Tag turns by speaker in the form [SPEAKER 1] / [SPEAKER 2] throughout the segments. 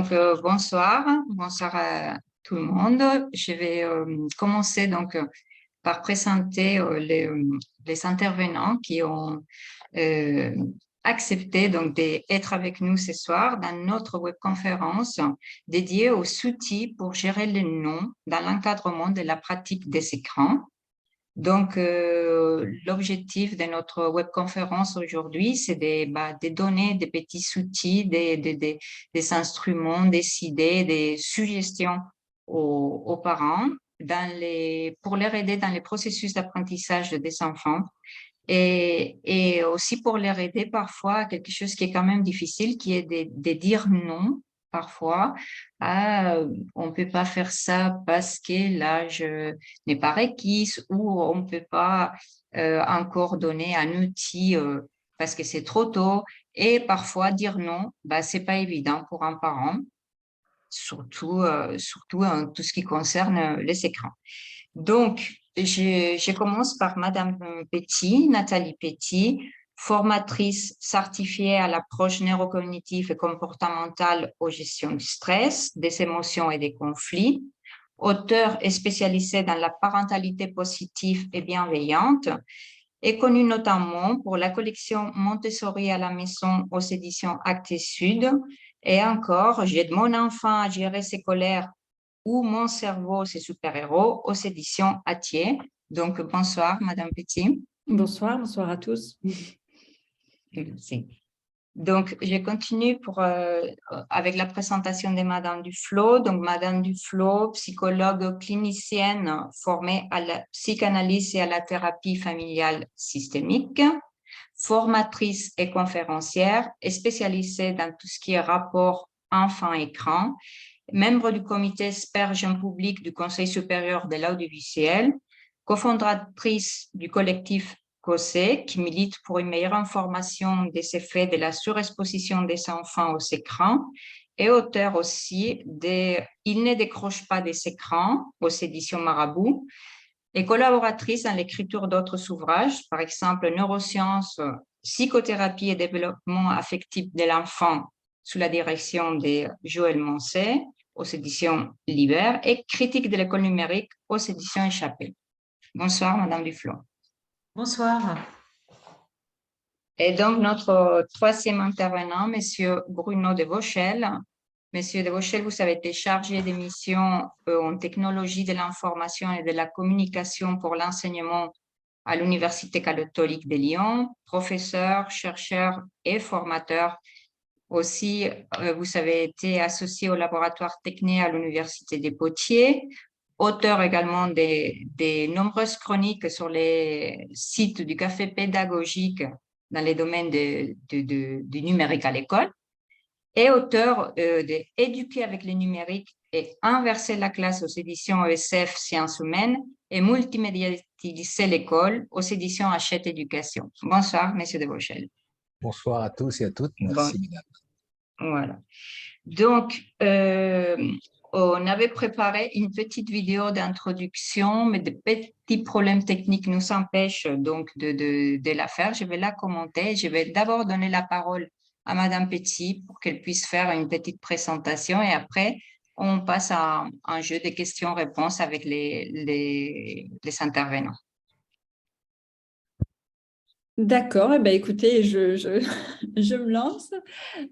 [SPEAKER 1] Bonsoir à tout le monde. Je vais commencer par présenter les intervenants qui ont euh, accepté d'être avec nous ce soir dans notre webconférence dédiée aux outils pour gérer les noms dans l'encadrement de la pratique des écrans. L'objectif de notre webconférence aujourd'hui, c'est de donner des petits outils, des instruments, des idées, des suggestions aux parents pour les aider dans les processus d'apprentissage des enfants et aussi pour les aider parfois à quelque chose qui est quand même difficile, qui est de dire non parfois. On ne peut pas faire ça parce que l'âge n'est pas requis ou on ne peut pas encore donner un outil parce que c'est trop tôt. Et parfois, dire non, ce n'est pas évident pour un parent, surtout en tout ce qui concerne les écrans. Donc, je commence par Madame Petit, Nathalie Petit, formatrice certifiée à l'approche neurocognitive et comportementale aux gestions du stress, des émotions et des conflits, auteure et spécialisée dans la parentalité positive et bienveillante, est connue notamment pour la collection Montessori à la maison aux éditions Actes Sud, et encore, j'aide mon enfant à gérer ses colères ou Mon cerveau, ses super-héros aux éditions Atier. Donc, bonsoir, Madame Petit.
[SPEAKER 2] Bonsoir à tous.
[SPEAKER 1] Merci. Donc, je continue avec la présentation de Madame Duflo. Donc, Madame Duflo, psychologue clinicienne formée à la psychanalyse et à la thérapie familiale systémique, formatrice et conférencière, et spécialisée dans tout ce qui est rapport enfant-écran, membre du comité expert jeune public du Conseil supérieur de l'audiovisuel, cofondatrice du collectif COSE, qui milite pour une meilleure information des effets de la surexposition des enfants aux écrans, et auteur aussi de Il ne décroche pas des écrans aux éditions Marabout, et collaboratrice dans l'écriture d'autres ouvrages, par exemple Neurosciences, psychothérapie et développement affectif de l'enfant sous la direction de Joël Moncey aux éditions Liber et Critique de l'école numérique aux éditions Échappée. Bonsoir, Madame Duflo.
[SPEAKER 2] Bonsoir.
[SPEAKER 1] Et donc, notre troisième intervenant, Monsieur Bruno de Vauchel. Monsieur de Vauchel, vous avez été chargé de mission en technologie de l'information et de la communication pour l'enseignement à l'Université catholique de Lyon, professeur, chercheur et formateur. Aussi, vous avez été associé au laboratoire Techné à l'Université des Poitiers, auteur également des nombreuses chroniques sur les sites du Café pédagogique dans les domaines du numérique à l'école, et auteur d'Éduquer avec le numérique et inverser la classe aux éditions ESF Sciences humaines et multimédiatiser l'école aux éditions Hachette Éducation. Bonsoir, Monsieur de Vauchel.
[SPEAKER 3] Bonsoir à tous et à toutes. Merci, Madame.
[SPEAKER 1] Voilà. Donc, on avait préparé une petite vidéo d'introduction, mais de petits problèmes techniques nous empêchent donc de la faire. Je vais la commenter. Je vais d'abord donner la parole à Madame Petit pour qu'elle puisse faire une petite présentation et après, on passe à un jeu de questions-réponses avec les intervenants.
[SPEAKER 2] D'accord, écoutez, je me lance.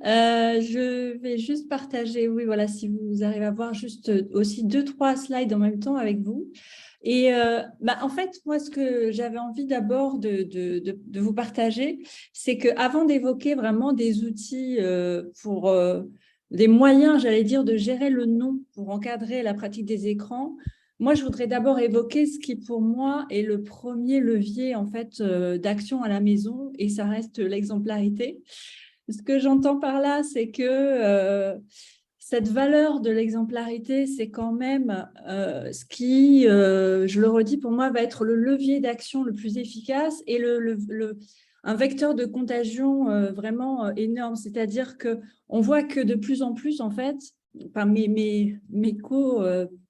[SPEAKER 2] Je vais juste partager, oui, voilà, si vous arrivez à voir juste aussi 2-3 slides en même temps avec vous. Et en fait, moi, ce que j'avais envie d'abord de vous partager, c'est qu'avant d'évoquer vraiment des outils pour des moyens, j'allais dire, de gérer le non pour encadrer la pratique des écrans, moi, je voudrais d'abord évoquer ce qui, pour moi, est le premier levier en fait, d'action à la maison, et ça reste l'exemplarité. Ce que j'entends par là, c'est que cette valeur de l'exemplarité, c'est quand même ce qui, je le redis, pour moi, va être le levier d'action le plus efficace et un vecteur de contagion vraiment énorme. C'est-à-dire qu'on voit que de plus en plus, en fait, mes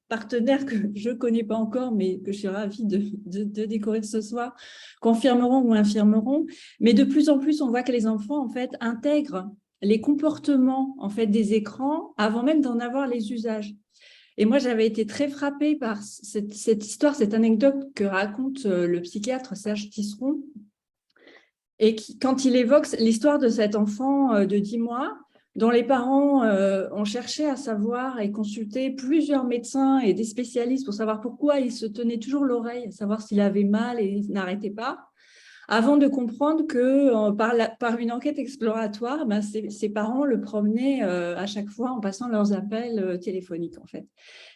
[SPEAKER 2] partenaires que je ne connais pas encore, mais que je suis ravie de découvrir ce soir, confirmeront ou infirmeront. Mais de plus en plus, on voit que les enfants, en fait, intègrent les comportements en fait, des écrans avant même d'en avoir les usages. Et moi, j'avais été très frappée par cette histoire, cette anecdote que raconte le psychiatre Serge Tisseron, et quand il évoque l'histoire de cet enfant de 10 mois, dont les parents ont cherché à savoir et consulté plusieurs médecins et des spécialistes pour savoir pourquoi il se tenait toujours l'oreille, savoir s'il avait mal et il n'arrêtait pas, avant de comprendre que par une enquête exploratoire, ben, ses parents le promenaient à chaque fois en passant leurs appels téléphoniques, en fait.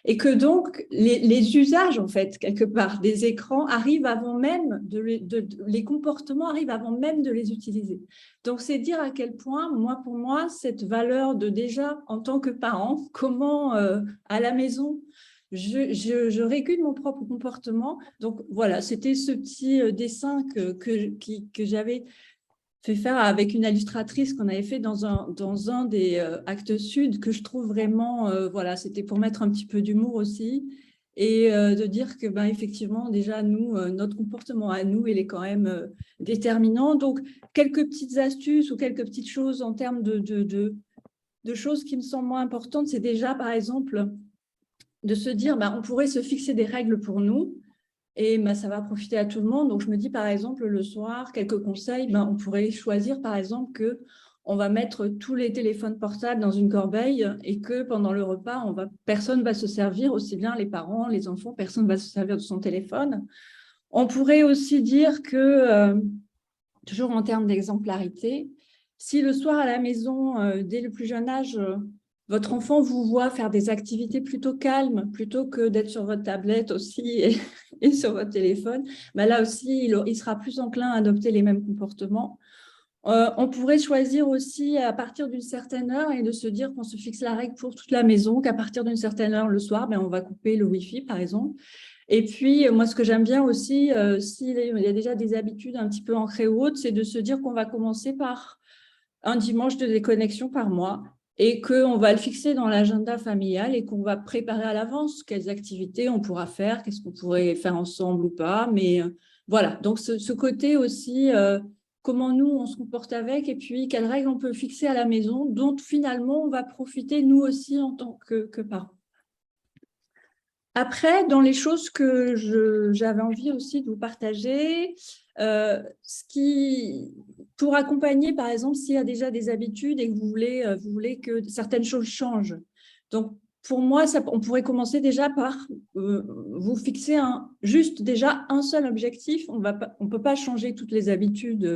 [SPEAKER 2] Et que donc, les usages, en fait, quelque part, des écrans arrivent avant même, les comportements arrivent avant même de les utiliser. Donc, c'est dire à quel point, pour moi, cette valeur de déjà, en tant que parent, comment à la maison, je régule mon propre comportement. Donc, voilà, c'était ce petit dessin que j'avais fait faire avec une illustratrice qu'on avait fait dans un des actes sud que je trouve vraiment, voilà, c'était pour mettre un petit peu d'humour aussi et de dire que, ben, effectivement, déjà, nous, notre comportement à nous, il est quand même déterminant. Donc, quelques petites astuces ou quelques petites choses en termes de choses qui me semblent moins importantes, c'est déjà, par exemple, de se dire, ben, on pourrait se fixer des règles pour nous et ben, ça va profiter à tout le monde. Donc, je me dis, par exemple, le soir, quelques conseils, ben, on pourrait choisir, par exemple, qu'on va mettre tous les téléphones portables dans une corbeille et que pendant le repas, personne ne va se servir, aussi bien les parents, les enfants, personne ne va se servir de son téléphone. On pourrait aussi dire que, toujours en termes d'exemplarité, si le soir à la maison, dès le plus jeune âge, votre enfant vous voit faire des activités plutôt calmes, plutôt que d'être sur votre tablette aussi et sur votre téléphone, ben là aussi, il sera plus enclin à adopter les mêmes comportements. On pourrait choisir aussi à partir d'une certaine heure et de se dire qu'on se fixe la règle pour toute la maison, qu'à partir d'une certaine heure le soir, ben, on va couper le Wi-Fi, par exemple. Et puis, moi, ce que j'aime bien aussi, s'il y a déjà des habitudes un petit peu ancrées ou autres, c'est de se dire qu'on va commencer par un dimanche de déconnexion par mois et qu'on va le fixer dans l'agenda familial et qu'on va préparer à l'avance quelles activités on pourra faire, qu'est-ce qu'on pourrait faire ensemble ou pas. Mais voilà, donc ce côté aussi, comment nous, on se comporte avec et puis quelles règles on peut fixer à la maison dont finalement, on va profiter nous aussi en tant que parents. Après, dans les choses que j'avais envie aussi de vous partager, pour accompagner, par exemple, s'il y a déjà des habitudes et que vous voulez que certaines choses changent. Donc, pour moi, on pourrait commencer déjà par vous fixer juste déjà un seul objectif. On ne peut pas changer toutes les habitudes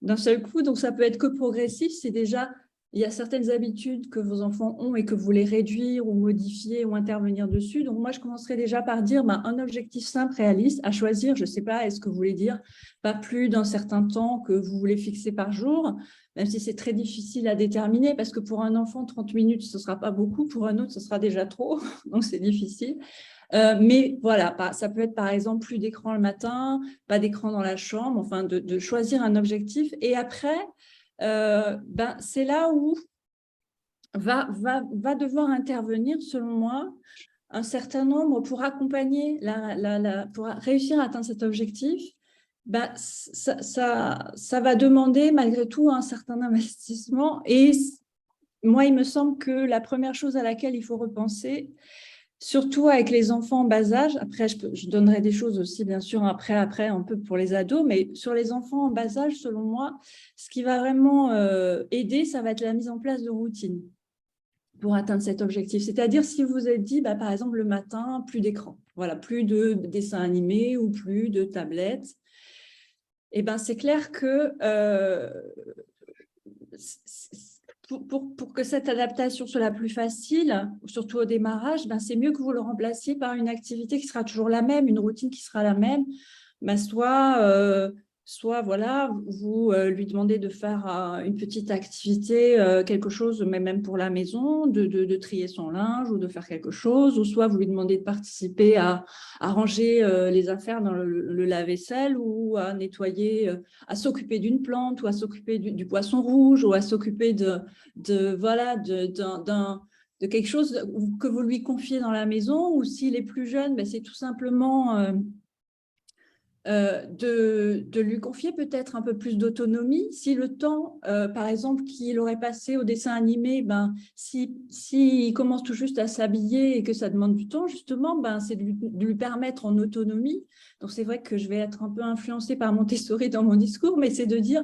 [SPEAKER 2] d'un seul coup. Donc, ça peut être que progressif. C'est déjà... Il y a certaines habitudes que vos enfants ont et que vous voulez réduire ou modifier ou intervenir dessus. Donc, moi, je commencerai déjà par dire un objectif simple, réaliste, à choisir. Je ne sais pas, est-ce que vous voulez dire pas plus d'un certain temps que vous voulez fixer par jour, même si c'est très difficile à déterminer, parce que pour un enfant, 30 minutes, ce ne sera pas beaucoup. Pour un autre, ce sera déjà trop. Donc, c'est difficile. Mais voilà, ça peut être par exemple plus d'écran le matin, pas d'écran dans la chambre, enfin de choisir un objectif. Et après, c'est là où va devoir intervenir, selon moi, un certain nombre pour accompagner, pour réussir à atteindre cet objectif. Ça va demander malgré tout un certain investissement. Et moi, il me semble que la première chose à laquelle il faut repenser, surtout avec les enfants en bas âge, après je donnerai des choses aussi bien sûr après un peu pour les ados, mais sur les enfants en bas âge, selon moi, ce qui va vraiment aider, ça va être la mise en place de routines pour atteindre cet objectif. C'est-à-dire si vous êtes dit, par exemple le matin, plus d'écran, voilà, plus de dessins animés ou plus de tablettes, et c'est clair que pour que cette adaptation soit la plus facile, surtout au démarrage, c'est mieux que vous le remplaciez par une activité qui sera toujours la même, une routine qui sera la même. Soit voilà, vous lui demandez de faire une petite activité, quelque chose, mais même pour la maison, de trier son linge ou de faire quelque chose, ou soit vous lui demandez de participer à ranger les affaires dans le lave-vaisselle ou à nettoyer, à s'occuper d'une plante ou à s'occuper du poisson rouge ou à s'occuper de quelque chose que vous lui confiez dans la maison. Ou s'il est plus jeune, c'est tout simplement de lui confier peut-être un peu plus d'autonomie. Si le temps, par exemple, qu'il aurait passé au dessin animé, si commence tout juste à s'habiller et que ça demande du temps, justement, c'est de lui permettre en autonomie. Donc, c'est vrai que je vais être un peu influencée par Montessori dans mon discours, mais c'est de dire,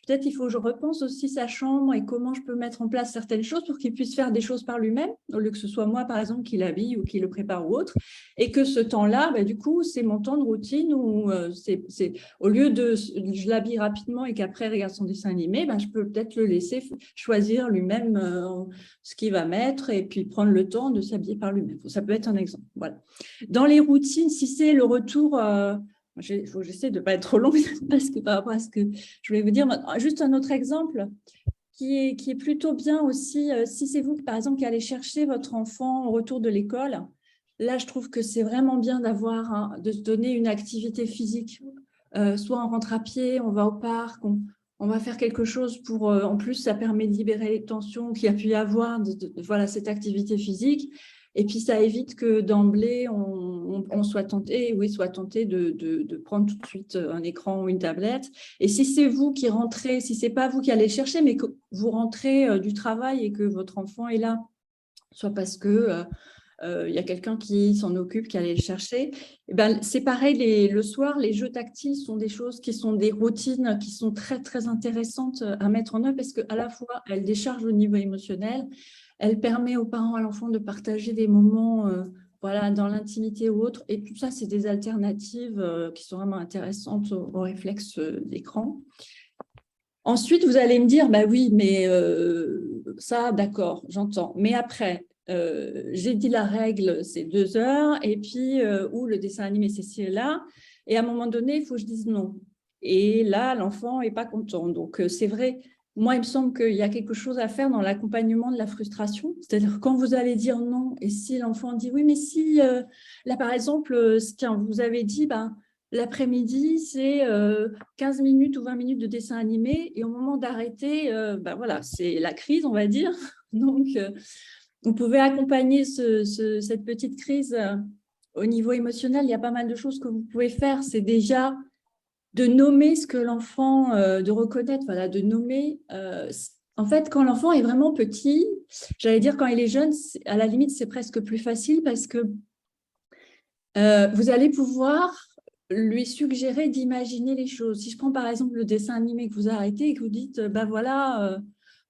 [SPEAKER 2] peut-être il faut que je repense aussi sa chambre et comment je peux mettre en place certaines choses pour qu'il puisse faire des choses par lui-même, au lieu que ce soit moi, par exemple, qui l'habille ou qui le prépare ou autre. Et que ce temps-là, du coup, c'est mon temps de routine où au lieu de je l'habille rapidement et qu'après il regarde son dessin animé, je peux peut-être le laisser choisir lui-même ce qu'il va mettre et puis prendre le temps de s'habiller par lui-même. Ça peut être un exemple. Voilà. Dans les routines, si c'est le retour, il faut que j'essaie de ne pas être trop longue parce que par rapport à ce que je voulais vous dire, juste un autre exemple qui est plutôt bien aussi, si c'est vous, par exemple, qui allez chercher votre enfant au retour de l'école. Là, je trouve que c'est vraiment bien de se donner une activité physique. Soit on rentre à pied, on va au parc, on va faire quelque chose pour… en plus, ça permet de libérer les tensions qu'il y a pu y avoir, voilà, cette activité physique. Et puis, ça évite que d'emblée, on soit tenté de prendre tout de suite un écran ou une tablette. Et si c'est vous qui rentrez, si ce n'est pas vous qui allez le chercher, mais que vous rentrez du travail et que votre enfant est là, soit parce que… il y a quelqu'un qui s'en occupe, qui allait le chercher. C'est pareil, le soir, les jeux tactiles sont des choses qui sont des routines qui sont très, très intéressantes à mettre en œuvre parce qu'à la fois, elles déchargent au niveau émotionnel, elles permettent aux parents, à l'enfant de partager des moments voilà, dans l'intimité ou autre. Et tout ça, c'est des alternatives qui sont vraiment intéressantes au réflexe d'écran. Ensuite, vous allez me dire, oui, mais ça, d'accord, j'entends. Mais après, j'ai dit la règle, c'est 2 heures, et puis, ou le dessin animé, c'est ci et là. Et à un moment donné, il faut que je dise non. Et là, l'enfant n'est pas content. Donc, c'est vrai, moi, il me semble qu'il y a quelque chose à faire dans l'accompagnement de la frustration. C'est-à-dire, quand vous allez dire non, et si l'enfant dit oui, mais si, là, par exemple, tiens, vous avez dit, l'après-midi, c'est 15 minutes ou 20 minutes de dessin animé et au moment d'arrêter, voilà, c'est la crise, on va dire. Donc, vous pouvez accompagner cette petite crise au niveau émotionnel. Il y a pas mal de choses que vous pouvez faire. C'est déjà de nommer ce que l'enfant, de reconnaître, voilà, de nommer. En fait, quand l'enfant est vraiment petit, j'allais dire quand il est jeune, à la limite, c'est presque plus facile parce que vous allez pouvoir lui suggérer d'imaginer les choses. Si je prends par exemple le dessin animé que vous arrêtez et que vous dites, voilà,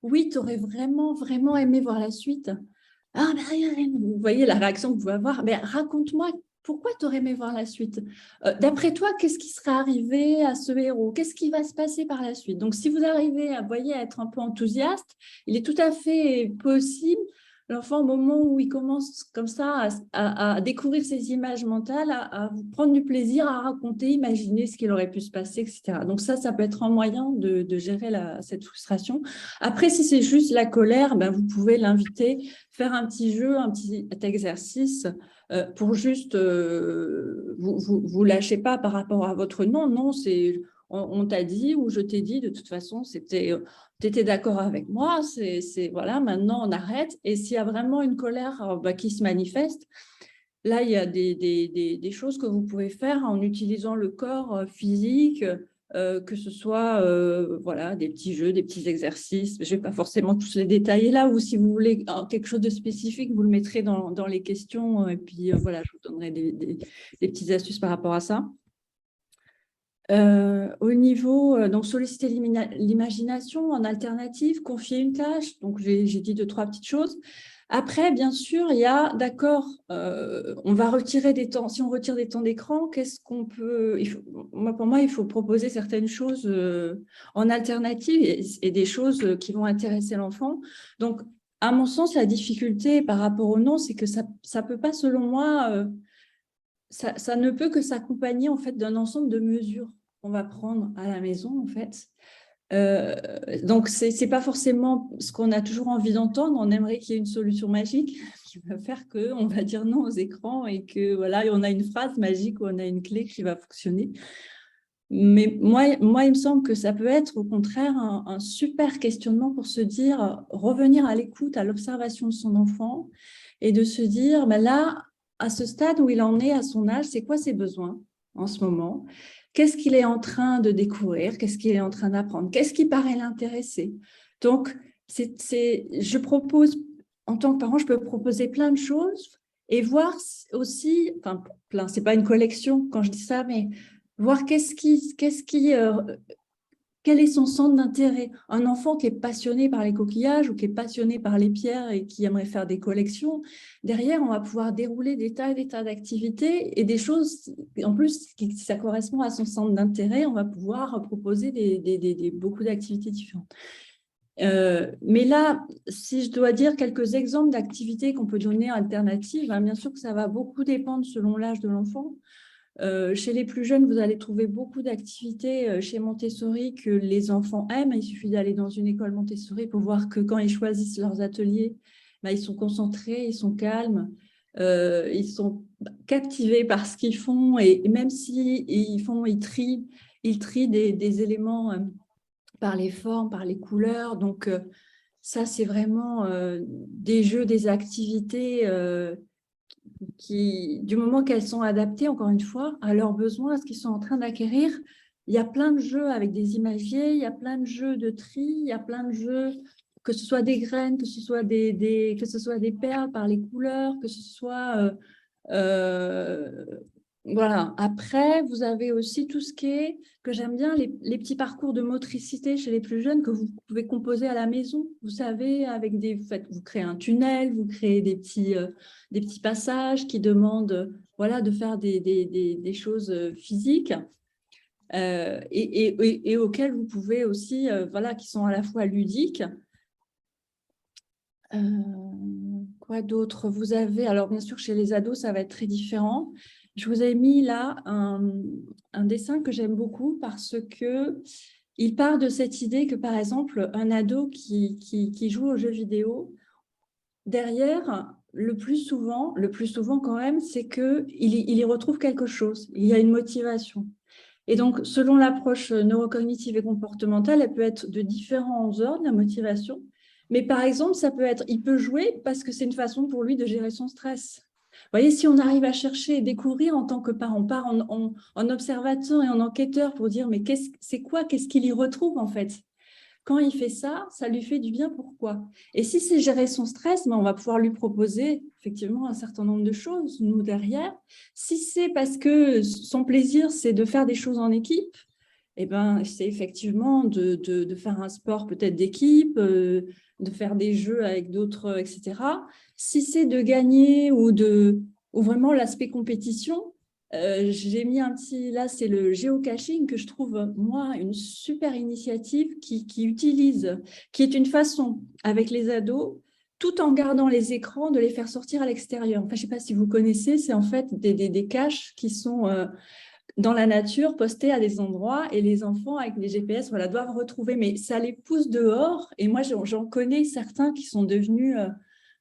[SPEAKER 2] oui, tu aurais vraiment, vraiment aimé voir la suite. Ah, vous voyez la réaction que vous pouvez avoir. Raconte-moi pourquoi tu aurais aimé voir la suite. D'après toi, qu'est-ce qui serait arrivé à ce héros? Qu'est-ce qui va se passer par la suite? Donc, si vous arrivez à être un peu enthousiaste, il est tout à fait possible l'enfant, au moment où il commence comme ça à découvrir ses images mentales, à prendre du plaisir, à raconter, imaginer ce qu'il aurait pu se passer, etc. Donc ça peut être un moyen de gérer cette frustration. Après, si c'est juste la colère, vous pouvez l'inviter, faire un petit jeu, un petit exercice pour juste, vous lâchez pas par rapport à votre non. Non, c'est… On t'a dit ou je t'ai dit, de toute façon, tu étais d'accord avec moi, voilà, maintenant on arrête. Et s'il y a vraiment une colère qui se manifeste, là, il y a des choses que vous pouvez faire en utilisant le corps physique, que ce soit voilà, des petits jeux, des petits exercices. Je ne vais pas forcément tous les détailler là, ou si vous voulez quelque chose de spécifique, vous le mettrez dans les questions. Et puis, voilà, je vous donnerai des petites astuces par rapport à ça. Au niveau, donc solliciter l'imagination en alternative, confier une tâche, donc j'ai dit 2-3 petites choses. Après, bien sûr, il y a, d'accord, on va retirer des temps, si on retire des temps d'écran, qu'est-ce qu'on peut… Pour moi, il faut proposer certaines choses en alternative et des choses qui vont intéresser l'enfant. Donc, à mon sens, la difficulté par rapport au non, c'est que ça ne peut pas, selon moi, ça ne peut que s'accompagner en fait d'un ensemble de mesures qu'on va prendre à la maison en fait. Donc c'est pas forcément ce qu'on a toujours envie d'entendre. On aimerait qu'il y ait une solution magique qui va faire qu'on va dire non aux écrans et que voilà, on a une phrase magique ou on a une clé qui va fonctionner. Mais moi, il me semble que ça peut être au contraire un super questionnement pour se dire, revenir à l'écoute, à l'observation de son enfant et de se dire, là, à ce stade où il en est, à son âge, c'est quoi ses besoins en ce moment? qu'est-ce qu'il est en train de découvrir, qu'est-ce qu'il est en train d'apprendre, qu'est-ce qui paraît l'intéresser. Donc, je propose, en tant que parent, je peux proposer plein de choses et voir aussi, enfin, plein, c'est pas une collection quand je dis ça, mais voir quel est son centre d'intérêt. Un enfant qui est passionné par les coquillages ou qui est passionné par les pierres et qui aimerait faire des collections, derrière, on va pouvoir dérouler des tas et des tas d'activités et des choses, en plus, si ça correspond à son centre d'intérêt, on va pouvoir proposer beaucoup d'activités différentes. Mais là, si je dois dire quelques exemples d'activités qu'on peut donner alternatives, bien sûr que ça va beaucoup dépendre selon l'âge de l'enfant. Chez les plus jeunes, vous allez trouver beaucoup d'activités chez Montessori que les enfants aiment. Il suffit d'aller dans une école Montessori pour voir que quand ils choisissent leurs ateliers, ils sont concentrés, ils sont calmes, ils sont captivés par ce qu'ils font. Et même s'ils ils trient des éléments par les formes, par les couleurs. Donc, ça, c'est vraiment des jeux, des activités qui, du moment qu'elles sont adaptées, encore une fois, à leurs besoins, à ce qu'ils sont en train d'acquérir. Il y a plein de jeux avec des imagiers, il y a plein de jeux de tri, il y a plein de jeux, que ce soit des graines, que ce soit que ce soit des perles par les couleurs, que ce soit... voilà. Après, vous avez aussi tout ce qui est, que j'aime bien, les petits parcours de motricité chez les plus jeunes que vous pouvez composer à la maison. Vous savez, avec vous créez un tunnel, vous créez des petits passages qui demandent voilà, de faire des choses physiques et auxquelles vous pouvez aussi, voilà, qui sont à la fois ludiques. Quoi d'autre vous avez? Alors, bien sûr, chez les ados, ça va être très différent. Je vous ai mis là un dessin que j'aime beaucoup parce que il part de cette idée que, par exemple, un ado qui joue aux jeux vidéo, derrière, le plus souvent quand même, c'est qu'il y retrouve quelque chose. Il y a une motivation. Et donc, selon l'approche neurocognitive et comportementale, elle peut être de différents ordres, la motivation. Mais par exemple, il peut jouer parce que c'est une façon pour lui de gérer son stress. Vous voyez, si on arrive à chercher et découvrir en tant que parent, on part en observateur et en enquêteur pour dire, mais qu'est-ce qu'il y retrouve en fait? Quand il fait ça, ça lui fait du bien, pourquoi? Et si c'est gérer son stress, on va pouvoir lui proposer effectivement un certain nombre de choses, nous, derrière. Si c'est parce que son plaisir, c'est de faire des choses en équipe, c'est effectivement de faire un sport peut-être d'équipe, de faire des jeux avec d'autres, etc. Si c'est de gagner ou vraiment l'aspect compétition, j'ai mis là, c'est le géocaching que je trouve, moi, une super initiative qui est une façon, avec les ados, tout en gardant les écrans, de les faire sortir à l'extérieur. Enfin, je ne sais pas si vous connaissez, c'est en fait des caches qui sont dans la nature, postés à des endroits, et les enfants, avec les GPS, voilà, doivent retrouver, mais ça les pousse dehors. Et moi, j'en connais certains qui sont devenus...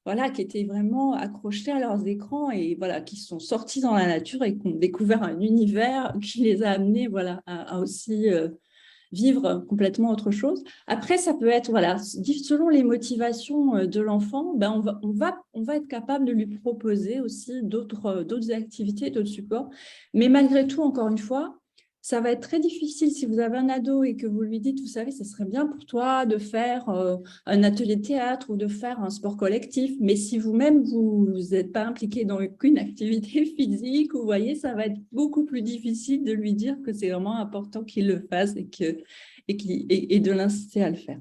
[SPEAKER 2] voilà, qui étaient vraiment accrochés à leurs écrans et voilà, qui sont sortis dans la nature et qui ont découvert un univers qui les a amenés voilà, à aussi vivre complètement autre chose. Après, ça peut être, voilà, selon les motivations de l'enfant, on va être capable de lui proposer aussi d'autres activités, d'autres supports. Mais malgré tout, encore une fois, ça va être très difficile si vous avez un ado et que vous lui dites, vous savez, ça serait bien pour toi de faire un atelier de théâtre ou de faire un sport collectif. Mais si vous-même, vous n'êtes pas impliqué dans aucune activité physique, vous voyez, ça va être beaucoup plus difficile de lui dire que c'est vraiment important qu'il le fasse et de l'inciter à le faire.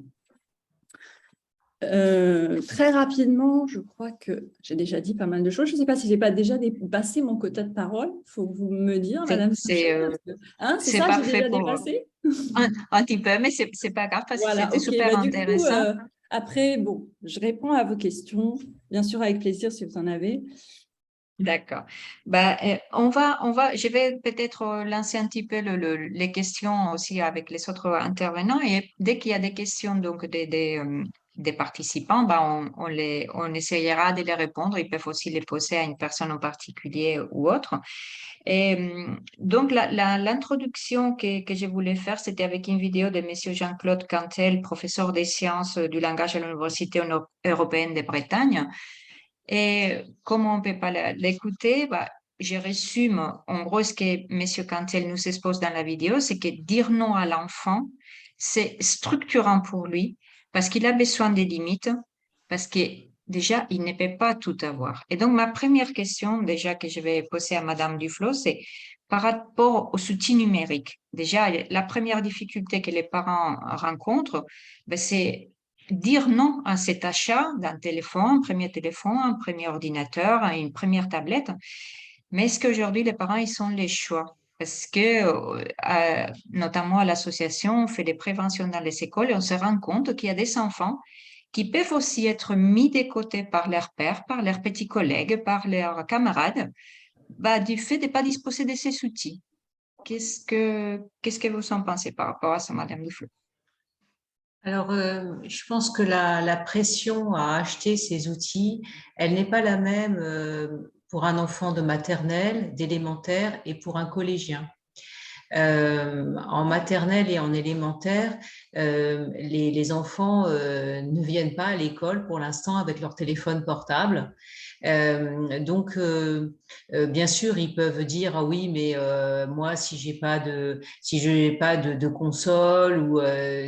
[SPEAKER 2] Très rapidement, je crois que j'ai déjà dit pas mal de choses. Je ne sais pas si je n'ai pas déjà dépassé mon quota de parole. Il faut vous me dire, Madame.
[SPEAKER 1] C'est
[SPEAKER 2] c'est ça, j'ai déjà dépassé
[SPEAKER 1] un petit peu, mais ce n'est pas grave parce que
[SPEAKER 2] voilà,
[SPEAKER 1] c'était super intéressant.
[SPEAKER 2] Du coup, après, je réponds à vos questions, bien sûr avec plaisir si vous en avez.
[SPEAKER 1] D'accord. Je vais peut-être lancer un petit peu les questions aussi avec les autres intervenants et dès qu'il y a des questions donc des participants, on essayera de les répondre. Ils peuvent aussi les poser à une personne en particulier ou autre. Et donc, l'introduction que je voulais faire, c'était avec une vidéo de Monsieur Jean-Claude Cantel, professeur des sciences du langage à l'Université européenne de Bretagne. Et comme on ne peut pas l'écouter, je résume en gros ce que M. Cantel nous expose dans la vidéo, c'est que dire non à l'enfant, c'est structurant pour lui parce qu'il a besoin des limites, parce que déjà, il ne peut pas tout avoir. Et donc, ma première question, déjà, que je vais poser à Madame Duflo, c'est par rapport au soutien numérique. Déjà, la première difficulté que les parents rencontrent, ben, c'est dire non à cet achat d'un téléphone, un premier ordinateur, une première tablette. Mais est-ce qu'aujourd'hui, les parents, ils ont les choix? Parce que, notamment à l'association, on fait des préventions dans les écoles et on se rend compte qu'il y a des enfants qui peuvent aussi être mis de côté par leur père, par leurs petits collègues, par leurs camarades, bah, du fait de ne pas disposer de ces outils. Qu'est-ce que vous en pensez par rapport à ça, Madame Duflo?
[SPEAKER 4] Alors, je pense que la pression à acheter ces outils, elle n'est pas la même pour un enfant de maternelle, d'élémentaire et pour un collégien. En maternelle et en élémentaire, les enfants ne viennent pas à l'école pour l'instant avec leur téléphone portable. Donc, bien sûr, ils peuvent dire ah oui, mais moi, si je n'ai pas de console ou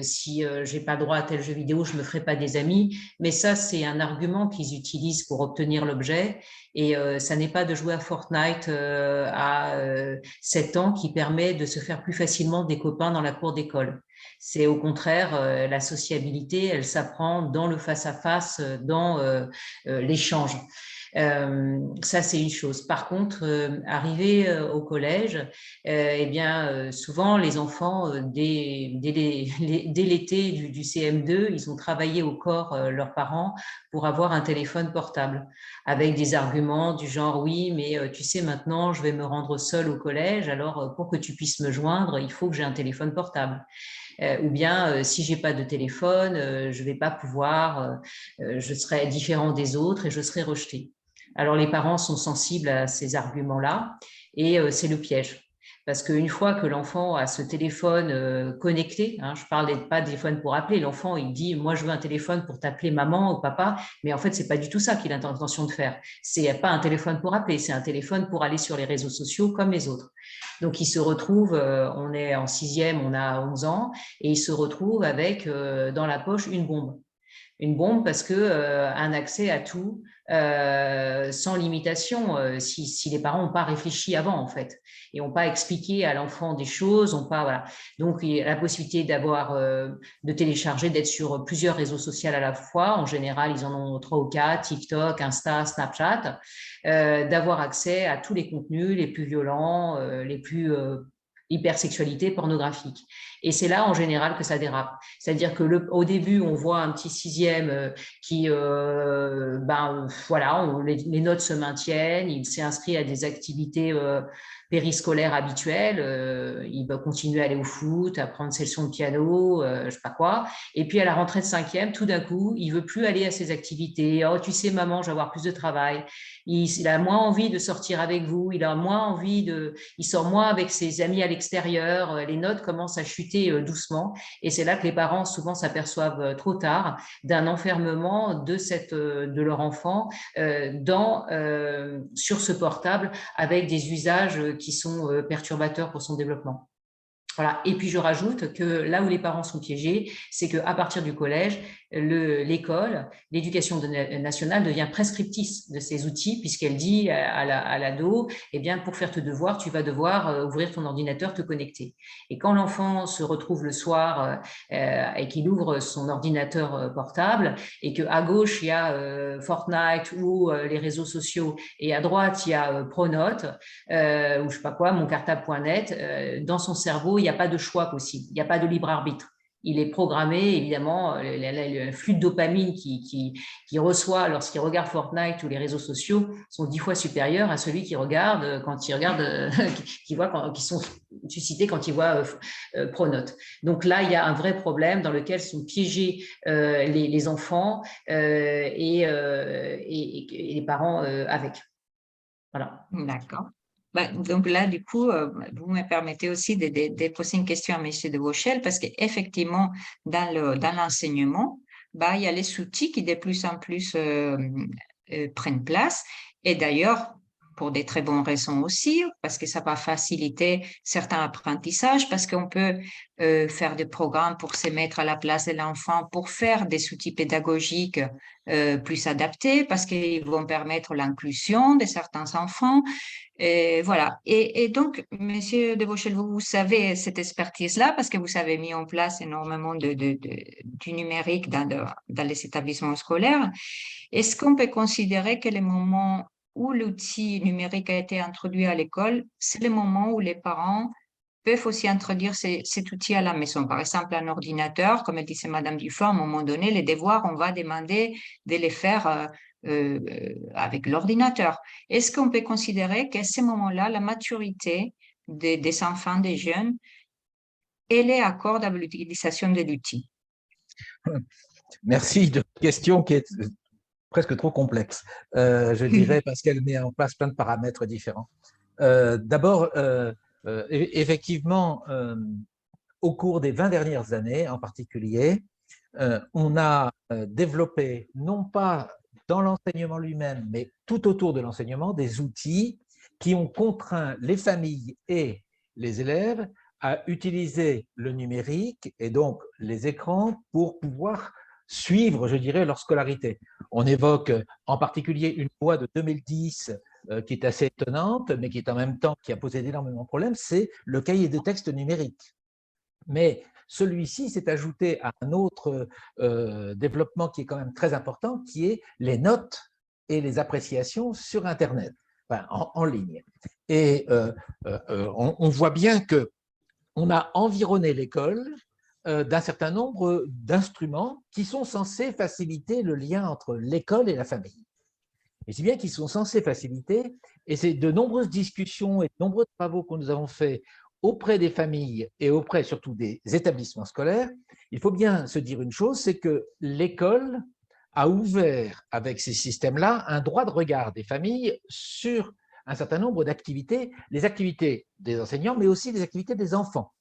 [SPEAKER 4] si j'ai pas droit à tel jeu vidéo, je me ferai pas des amis. Mais ça, c'est un argument qu'ils utilisent pour obtenir l'objet. Et ça n'est pas de jouer à Fortnite à 7 ans qui permet de se faire plus facilement des copains dans la cour d'école. C'est au contraire la sociabilité, elle s'apprend dans le face-à-face, dans l'échange. Ça, c'est une chose. Par contre, arrivé au collège, eh bien, souvent, les enfants, dès l'été du CM2, ils ont travaillé au corps leurs parents pour avoir un téléphone portable, avec des arguments du genre, oui, mais tu sais, maintenant, je vais me rendre seule au collège, alors pour que tu puisses me joindre, il faut que j'ai un téléphone portable. Ou bien, si j'ai pas de téléphone, je vais pas pouvoir, je serai différent des autres et je serai rejeté. Alors, les parents sont sensibles à ces arguments-là et c'est le piège. Parce qu'une fois que l'enfant a ce téléphone connecté, hein, je ne parle pas de téléphone pour appeler, l'enfant il dit moi je veux un téléphone pour t'appeler maman ou papa, mais en fait c'est pas du tout ça qu'il a l'intention de faire. C'est pas un téléphone pour appeler, c'est un téléphone pour aller sur les réseaux sociaux comme les autres. Donc il se retrouve, on est en 6e, on a 11 ans, et il se retrouve avec dans la poche une bombe. Une bombe parce que un accès à tout sans limitation si les parents n'ont pas réfléchi avant en fait et n'ont pas expliqué à l'enfant des choses, ont pas voilà. Donc il y a la possibilité d'avoir de télécharger, d'être sur plusieurs réseaux sociaux à la fois. En général, ils en ont 3 ou 4, TikTok, Insta, Snapchat, d'avoir accès à tous les contenus les plus violents, les plus hypersexualité pornographique. Et c'est là, en général, que ça dérape. C'est-à-dire que au début, on voit un petit 6e qui, voilà, les notes se maintiennent, il s'est inscrit à des activités périscolaires habituelles, il va continuer à aller au foot, à prendre ses leçons de piano, je sais pas quoi. Et puis, à la rentrée de 5e, tout d'un coup, il veut plus aller à ses activités. Oh, tu sais, maman, je vais avoir plus de travail. Il a moins envie de sortir avec vous, il a moins envie il sort moins avec ses amis à l'extérieur, les notes commencent à chuter doucement et c'est là que les parents souvent s'aperçoivent trop tard d'un enfermement de leur enfant sur ce portable avec des usages qui sont perturbateurs pour son développement. Voilà. Et puis je rajoute que là où les parents sont piégés, c'est qu'à partir du collège, l'école, l'éducation nationale devient prescriptrice de ces outils puisqu'elle dit à l'ado, eh bien pour faire tes devoirs, tu vas devoir ouvrir ton ordinateur, te connecter. Et quand l'enfant se retrouve le soir et qu'il ouvre son ordinateur portable et qu'à gauche il y a Fortnite ou les réseaux sociaux et à droite il y a Pronote ou je sais pas quoi, moncartable.net, dans son cerveau il n'y a pas de choix possible, il n'y a pas de libre arbitre. Il est programmé, évidemment, le flux de dopamine qu'il reçoit lorsqu'il regarde Fortnite ou les réseaux sociaux sont 10 fois supérieurs à celui qui regarde quand il regarde, qui sont suscités quand il voit Pronote. Donc là, il y a un vrai problème dans lequel sont piégés les enfants et les parents avec. Voilà.
[SPEAKER 1] D'accord. Donc là, du coup, vous me permettez aussi de poser une question à M. de Vauchel parce qu'effectivement, dans l'enseignement, il y a les outils qui de plus en plus prennent place. Et d'ailleurs, pour des très bonnes raisons aussi, parce que ça va faciliter certains apprentissages, parce qu'on peut faire des programmes pour se mettre à la place de l'enfant, pour faire des outils pédagogiques plus adaptés, parce qu'ils vont permettre l'inclusion de certains enfants. Et voilà. Et donc, Monsieur de Vauchel, vous savez cette expertise-là parce que vous avez mis en place énormément du numérique dans les établissements scolaires. Est-ce qu'on peut considérer que le moment où l'outil numérique a été introduit à l'école, c'est le moment où les parents peuvent aussi introduire cet outil à la maison? Par exemple, un ordinateur, comme elle disait Madame Dufort, à un moment donné, les devoirs, on va demander de les faire avec l'ordinateur. Est-ce qu'on peut considérer qu'à ce moment-là, la maturité des enfants, des jeunes, elle est accorde à l'utilisation de l'outil?
[SPEAKER 3] Merci de cette question qui est presque trop complexe, je dirais, parce qu'elle met en place plein de paramètres différents. D'abord, effectivement, au cours des 20 dernières années en particulier, on a développé, non pas dans l'enseignement lui-même, mais tout autour de l'enseignement, des outils qui ont contraint les familles et les élèves à utiliser le numérique et donc les écrans pour pouvoir suivre, je dirais, leur scolarité. On évoque en particulier une loi de 2010 qui est assez étonnante, mais qui est en même temps qui a posé d'énormément de problèmes, c'est le cahier de texte numérique. Mais celui-ci s'est ajouté à un autre développement qui est quand même très important, qui est les notes et les appréciations sur Internet, enfin, en ligne. Et on voit bien qu'on a environné l'école d'un certain nombre d'instruments qui sont censés faciliter le lien entre l'école et la famille. Et si bien qu'ils sont censés faciliter, et c'est de nombreuses discussions et de nombreux travaux que nous avons faits auprès des familles et auprès surtout des établissements scolaires, il faut bien se dire une chose, c'est que l'école a ouvert avec ces systèmes-là un droit de regard des familles sur un certain nombre d'activités, les activités des enseignants, mais aussi les activités des enfants,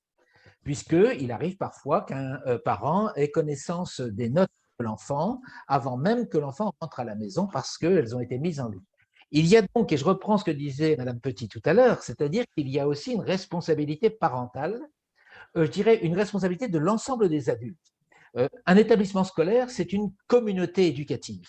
[SPEAKER 3] puisqu'il arrive parfois qu'un parent ait connaissance des notes de l'enfant avant même que l'enfant rentre à la maison parce qu'elles ont été mises en ligne. Il y a donc, et je reprends ce que disait Madame Petit tout à l'heure, c'est-à-dire qu'il y a aussi une responsabilité parentale, je dirais une responsabilité de l'ensemble des adultes. Un établissement scolaire, c'est une communauté éducative.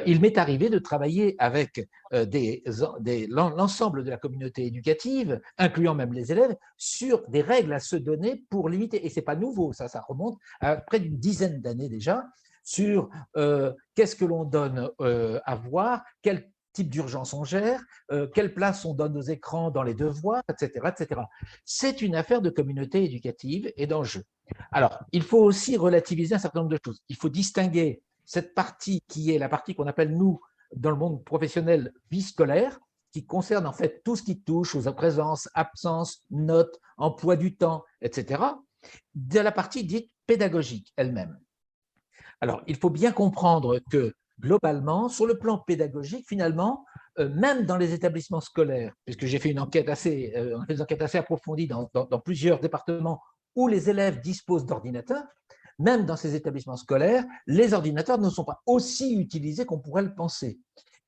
[SPEAKER 3] Il m'est arrivé de travailler avec l'ensemble de la communauté éducative, incluant même les élèves, sur des règles à se donner pour limiter, et ce n'est pas nouveau, ça remonte à près d'une dizaine d'années déjà, sur qu'est-ce que l'on donne à voir, quel type d'urgence on gère, quelle place on donne aux écrans dans les devoirs, etc. etc. C'est une affaire de communauté éducative et d'enjeu. Alors, il faut aussi relativiser un certain nombre de choses. Il faut distinguer cette partie qui est la partie qu'on appelle, nous, dans le monde professionnel, vie scolaire, qui concerne en fait tout ce qui touche aux présences, absences, notes, emploi du temps, etc., de la partie dite pédagogique elle-même. Alors, il faut bien comprendre que, globalement, sur le plan pédagogique, finalement, même dans les établissements scolaires, puisque j'ai fait une enquête assez approfondie dans plusieurs départements où les élèves disposent d'ordinateurs, même dans ces établissements scolaires, les ordinateurs ne sont pas aussi utilisés qu'on pourrait le penser.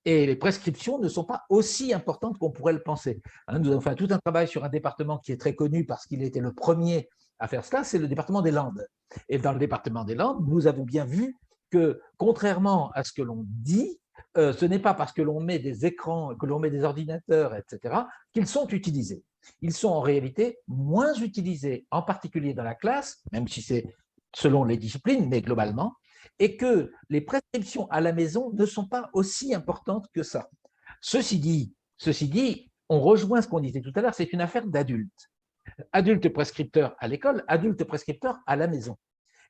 [SPEAKER 3] Et les prescriptions ne sont pas aussi importantes qu'on pourrait le penser. Nous avons fait tout un travail sur un département qui est très connu parce qu'il était le premier à faire cela, c'est le département des Landes. Et dans le département des Landes, nous avons bien vu que, contrairement à ce que l'on dit, ce n'est pas parce que l'on met des écrans, que l'on met des ordinateurs, etc., qu'ils sont utilisés. Ils sont en réalité moins utilisés, en particulier dans la classe, même si c'est selon les disciplines, mais globalement, et que les prescriptions à la maison ne sont pas aussi importantes que ça. Ceci dit, on rejoint ce qu'on disait tout à l'heure, c'est une affaire d'adultes. Adultes prescripteurs à l'école, adultes prescripteurs à la maison.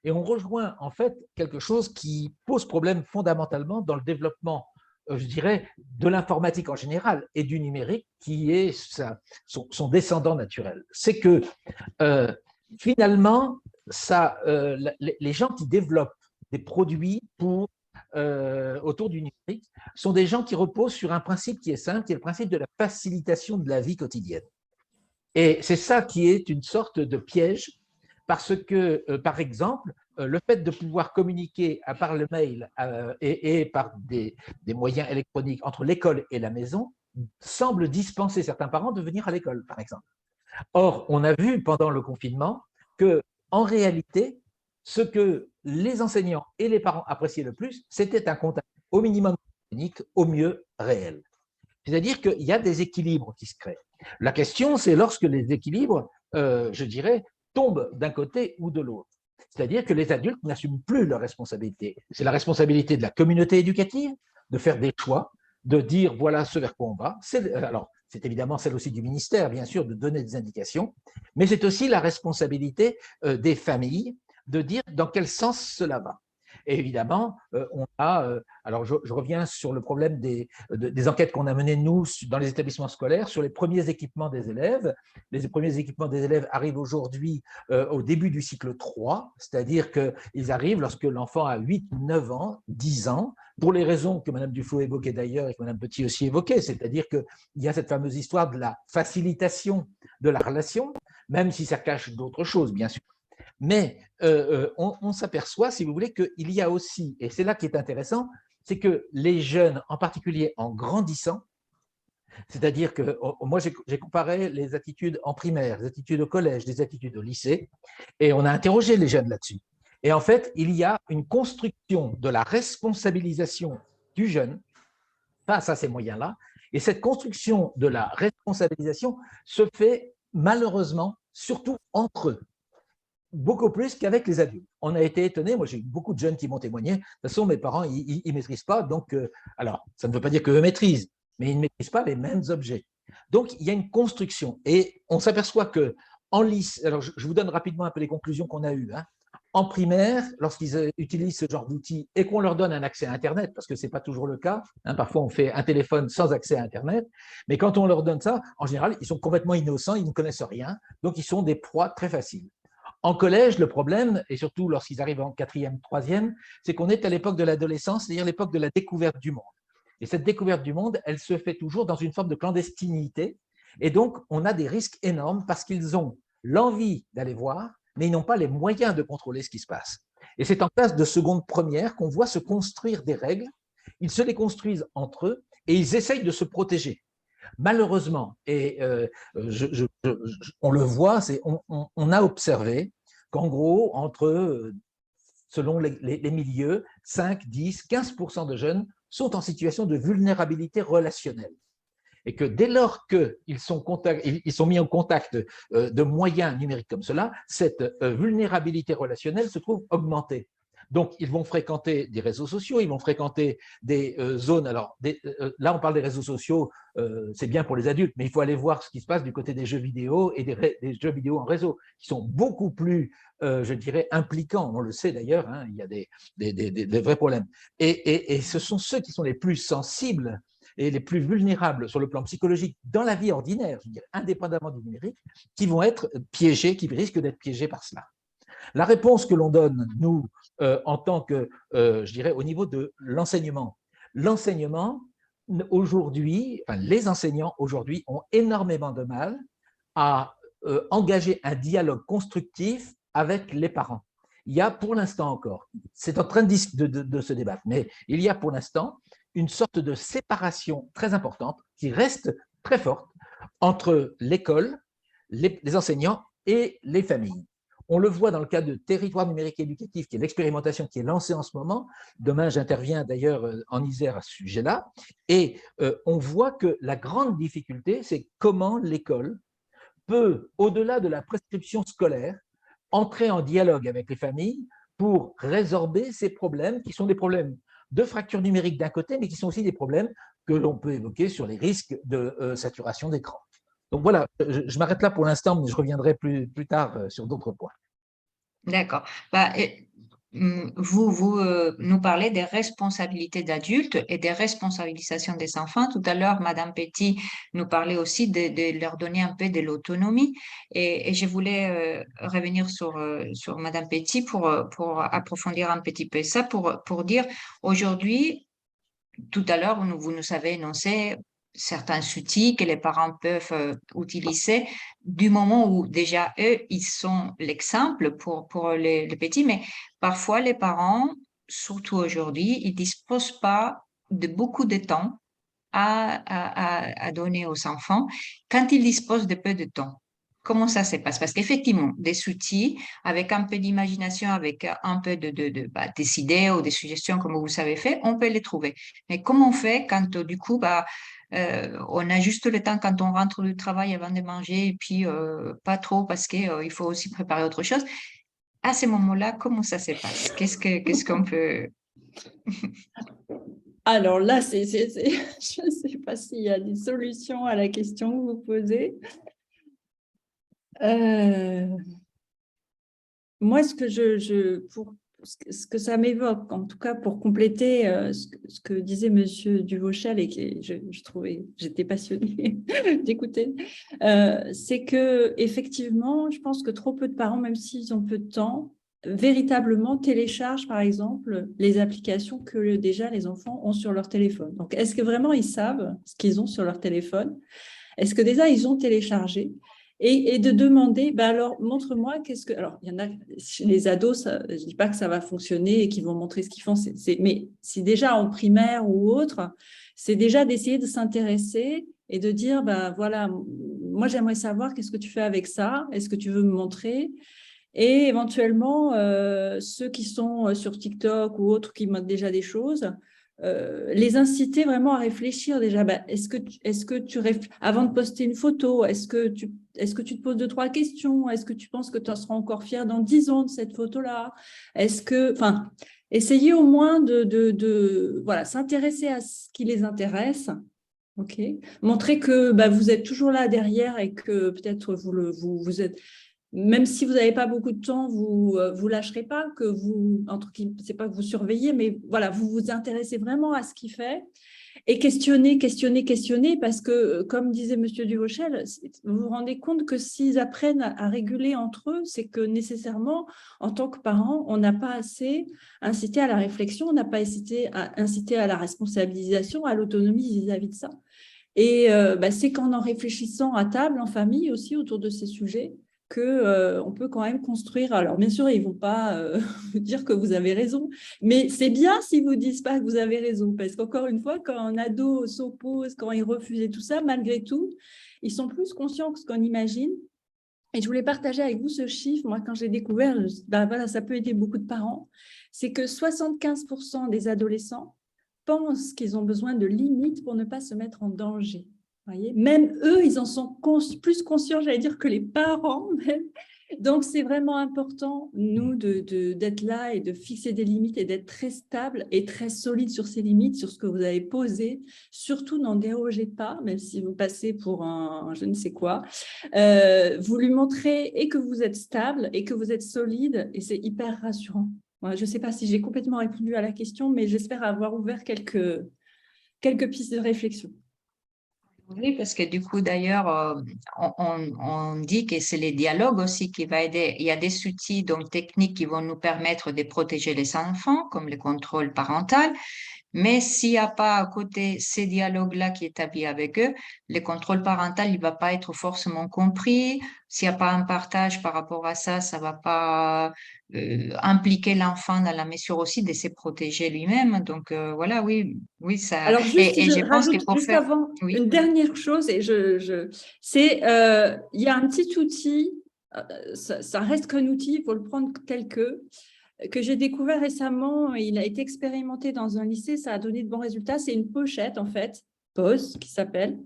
[SPEAKER 3] Et on rejoint en fait quelque chose qui pose problème fondamentalement dans le développement, je dirais, de l'informatique en général et du numérique qui est son descendant naturel. C'est que finalement, les gens qui développent des produits autour du numérique sont des gens qui reposent sur un principe qui est simple, qui est le principe de la facilitation de la vie quotidienne. Et c'est ça qui est une sorte de piège, parce que, par exemple, le fait de pouvoir communiquer par le mail et par des moyens électroniques entre l'école et la maison semble dispenser certains parents de venir à l'école, par exemple. Or, on a vu pendant le confinement que, en réalité, ce que les enseignants et les parents appréciaient le plus, c'était un contact au minimum clinique, au mieux réel. C'est-à-dire qu'il y a des équilibres qui se créent. La question, c'est lorsque les équilibres, je dirais, tombent d'un côté ou de l'autre. C'est-à-dire que les adultes n'assument plus leurs responsabilités. C'est la responsabilité de la communauté éducative de faire des choix, de dire voilà ce vers quoi on va. Alors, c'est évidemment celle aussi du ministère, bien sûr, de donner des indications, mais c'est aussi la responsabilité des familles de dire dans quel sens cela va. Et évidemment, on a, alors je reviens sur le problème des enquêtes qu'on a menées, nous, dans les établissements scolaires, sur les premiers équipements des élèves. Les premiers équipements des élèves arrivent aujourd'hui au début du cycle 3, c'est-à-dire qu'ils arrivent lorsque l'enfant a 8, 9 ans, 10 ans, pour les raisons que Mme Duflo évoquait d'ailleurs et que Mme Petit aussi évoquait, c'est-à-dire qu'il y a cette fameuse histoire de la facilitation de la relation, même si ça cache d'autres choses, bien sûr. Mais on s'aperçoit, si vous voulez, qu'il y a aussi, et c'est là qui est intéressant, c'est que les jeunes, en particulier en grandissant, c'est-à-dire que moi j'ai comparé les attitudes en primaire, les attitudes au collège, les attitudes au lycée, et on a interrogé les jeunes là-dessus. Et en fait, il y a une construction de la responsabilisation du jeune face à ces moyens-là, et cette construction de la responsabilisation se fait malheureusement surtout entre eux, beaucoup plus qu'avec les adultes. On a été étonnés, moi j'ai eu beaucoup de jeunes qui m'ont témoigné, de toute façon mes parents ils ne maîtrisent pas, donc alors ça ne veut pas dire qu'eux maîtrisent, mais ils ne maîtrisent pas les mêmes objets. Donc il y a une construction et on s'aperçoit que en lycée, alors je vous donne rapidement un peu les conclusions qu'on a eues. En primaire, lorsqu'ils utilisent ce genre d'outils et qu'on leur donne un accès à Internet, parce que ce n'est pas toujours le cas, parfois on fait un téléphone sans accès à Internet, mais quand on leur donne ça, en général, ils sont complètement innocents, ils ne connaissent rien, donc ils sont des proies très faciles. En collège, le problème, et surtout lorsqu'ils arrivent en 4e, 3e, c'est qu'on est à l'époque de l'adolescence, c'est-à-dire l'époque de la découverte du monde. Et cette découverte du monde, elle se fait toujours dans une forme de clandestinité. Et donc, on a des risques énormes parce qu'ils ont l'envie d'aller voir, mais ils n'ont pas les moyens de contrôler ce qui se passe. Et c'est en classe de seconde première qu'on voit se construire des règles. Ils se les construisent entre eux et ils essayent de se protéger. Malheureusement, et on le voit, on a observé qu'en gros, selon les milieux, 5, 10, 15% de jeunes sont en situation de vulnérabilité relationnelle. Et que dès lors qu'ils sont mis en contact de moyens numériques comme cela, cette vulnérabilité relationnelle se trouve augmentée. Donc, ils vont fréquenter des réseaux sociaux, ils vont fréquenter des zones. Alors, là, on parle des réseaux sociaux, c'est bien pour les adultes, mais il faut aller voir ce qui se passe du côté des jeux vidéo et des jeux vidéo en réseau, qui sont beaucoup plus, je dirais, impliquants. On le sait d'ailleurs, il y a des vrais problèmes. Et ce sont ceux qui sont les plus sensibles et les plus vulnérables sur le plan psychologique dans la vie ordinaire, je dirais, indépendamment du numérique, qui vont être piégés, qui risquent d'être piégés par cela. La réponse que l'on donne, nous, en tant que, je dirais, au niveau de l'enseignement, aujourd'hui, enfin, les enseignants aujourd'hui ont énormément de mal à engager un dialogue constructif avec les parents. Il y a pour l'instant encore, c'est en train de se débattre, mais il y a pour l'instant une sorte de séparation très importante qui reste très forte entre l'école, les enseignants et les familles. On le voit dans le cas de Territoire numérique éducatif, qui est l'expérimentation qui est lancée en ce moment. Demain, j'interviens d'ailleurs en Isère à ce sujet-là. Et on voit que la grande difficulté, c'est comment l'école peut, au-delà de la prescription scolaire, entrer en dialogue avec les familles pour résorber ces problèmes qui sont des problèmes de fracture numérique d'un côté, mais qui sont aussi des problèmes que l'on peut évoquer sur les risques de saturation d'écran. Donc voilà, je m'arrête là pour l'instant, mais je reviendrai plus tard sur d'autres points.
[SPEAKER 1] D'accord. Vous nous parlez des responsabilités d'adultes et des responsabilisations des enfants. Tout à l'heure, Madame Petit nous parlait aussi de leur donner un peu de l'autonomie. Et je voulais revenir sur Madame Petit pour approfondir un petit peu ça, pour dire aujourd'hui, tout à l'heure, vous nous avez énoncé certains outils que les parents peuvent utiliser du moment où déjà eux, ils sont l'exemple pour les petits, mais parfois les parents, surtout aujourd'hui, ils disposent pas de beaucoup de temps à à donner aux enfants quand ils disposent de peu de temps? Comment ça se passe? Parce qu'effectivement, des outils avec un peu d'imagination, avec un peu des idées ou des suggestions comme vous savez faire, on peut les trouver. Mais comment on fait quand du coup, on a juste le temps quand on rentre du travail avant de manger et puis pas trop parce qu'il faut aussi préparer autre chose. À ce moment-là, comment ça se passe? Qu'est-ce qu'on peut...
[SPEAKER 2] Alors là, je ne sais pas s'il y a des solutions à la question que vous posez. Moi, ce que ça m'évoque, en tout cas pour compléter ce que disait Monsieur Duvauchel et que je trouvais, j'étais passionnée d'écouter, c'est que effectivement, je pense que trop peu de parents, même s'ils ont peu de temps, véritablement téléchargent, par exemple, les applications que déjà les enfants ont sur leur téléphone. Donc, est-ce que vraiment ils savent ce qu'ils ont sur leur téléphone? Est-ce que déjà ils ont téléchargé? Et de demander, alors montre-moi qu'est-ce que... Alors, il y en a, chez les ados, je ne dis pas que ça va fonctionner et qu'ils vont montrer ce qu'ils font, mais si déjà en primaire ou autre, c'est déjà d'essayer de s'intéresser et de dire, voilà, moi j'aimerais savoir qu'est-ce que tu fais avec ça, est-ce que tu veux me montrer? Et éventuellement, ceux qui sont sur TikTok ou autres qui montrent déjà des choses, les inciter vraiment à réfléchir déjà. Est-ce que tu avant de poster une photo, est-ce que tu te poses 2-3 questions? Est-ce que tu penses que tu en seras encore fier dans 10 ans de cette photo-là? Enfin, essayer au moins voilà, s'intéresser à ce qui les intéresse. OK. Montrer que vous êtes toujours là derrière et que peut-être vous êtes... Même si vous n'avez pas beaucoup de temps, vous ne lâcherez pas, que vous, c'est pas que vous surveillez, mais voilà, vous vous intéressez vraiment à ce qu'il fait et questionnez, parce que, comme disait Monsieur Duvauchel, vous vous rendez compte que s'ils apprennent à réguler entre eux, c'est que nécessairement, en tant que parents, on n'a pas assez incité à la réflexion, on n'a pas incité à la responsabilisation, à l'autonomie vis-à-vis de ça. Et c'est qu'en réfléchissant à table, en famille aussi, autour de ces sujets, qu'on peut quand même construire. Alors, bien sûr, ils ne vont pas vous dire que vous avez raison, mais c'est bien s'ils ne vous disent pas que vous avez raison, parce qu'encore une fois, quand un ado s'oppose, quand il refuse et tout ça, malgré tout, ils sont plus conscients que ce qu'on imagine. Et je voulais partager avec vous ce chiffre. Moi, quand j'ai découvert, voilà, ça peut aider beaucoup de parents, c'est que 75% des adolescents pensent qu'ils ont besoin de limites pour ne pas se mettre en danger. Voyez, même eux, ils en sont plus conscients, j'allais dire, que les parents même. Donc, c'est vraiment important, nous, d'être là et de fixer des limites et d'être très stable et très solide sur ces limites, sur ce que vous avez posé. Surtout, n'en dérogez pas, même si vous passez pour un je ne sais quoi. Vous lui montrez et que vous êtes stable et que vous êtes solide et c'est hyper rassurant. Voilà, je ne sais pas si j'ai complètement répondu à la question, mais j'espère avoir ouvert quelques pistes de réflexion.
[SPEAKER 1] Oui, parce que du coup, d'ailleurs, on dit que c'est les dialogues aussi qui va aider. Il y a des outils donc techniques qui vont nous permettre de protéger les enfants, comme le contrôle parental. Mais s'il n'y a pas à côté ces dialogues-là qui est établis avec eux, le contrôle parental, il ne va pas être forcément compris. S'il n'y a pas un partage par rapport à ça, ça ne va pas impliquer l'enfant dans la mesure aussi de se protéger lui-même. Donc voilà, oui, ça.
[SPEAKER 2] Alors juste,
[SPEAKER 1] Et je pense qu'il
[SPEAKER 2] rajoute
[SPEAKER 1] faut
[SPEAKER 2] juste
[SPEAKER 1] faire.
[SPEAKER 2] avant
[SPEAKER 1] Oui.
[SPEAKER 2] une dernière chose, et c'est il y a un petit outil, ça reste qu'un outil, il faut le prendre tel que j'ai découvert récemment. Il a été expérimenté dans un lycée, ça a donné de bons résultats. C'est une pochette, en fait, Pause, qui s'appelle,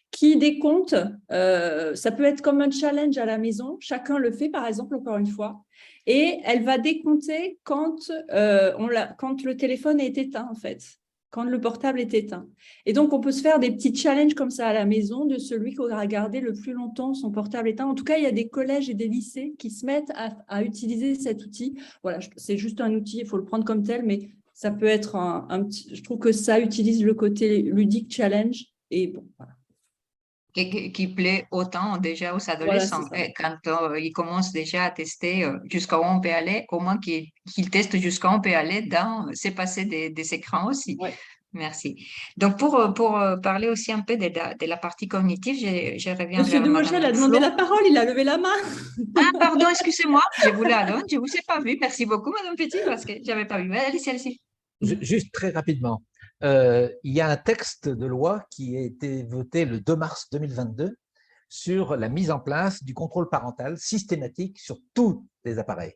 [SPEAKER 2] qui décompte. Ça peut être comme un challenge à la maison. Chacun le fait, par exemple, encore une fois. Et elle va décompter quand le téléphone est éteint, en fait, quand le portable est éteint. Et donc, on peut se faire des petits challenges comme ça à la maison de celui qui aura gardé le plus longtemps son portable éteint. En tout cas, il y a des collèges et des lycées qui se mettent à utiliser cet outil. Voilà, c'est juste un outil, il faut le prendre comme tel, mais ça peut être un petit... Je trouve que ça utilise le côté ludique challenge. Et bon, voilà.
[SPEAKER 1] Qui plaît autant déjà aux adolescents.
[SPEAKER 2] Voilà,
[SPEAKER 1] quand ils commencent déjà à tester jusqu'à où on peut aller, au moins qu'ils testent jusqu'à où on peut aller dans c'est passer des écrans aussi.
[SPEAKER 2] Ouais.
[SPEAKER 1] Merci. Donc, pour parler aussi un peu de la partie cognitive, je reviens
[SPEAKER 2] Monsieur
[SPEAKER 1] vers
[SPEAKER 2] Duvauchel
[SPEAKER 1] Madame
[SPEAKER 2] a demandé
[SPEAKER 1] Flo.
[SPEAKER 2] la parole, il a levé la main.
[SPEAKER 1] Ah, pardon, excusez-moi, je vous la donne, je ne vous ai pas vu. Merci beaucoup, Madame Petit, parce que je n'avais pas vu. Allez-y, allez-y.
[SPEAKER 3] Juste très rapidement. il y a un texte de loi qui a été voté le 2 mars 2022 sur la mise en place du contrôle parental systématique sur tous les appareils.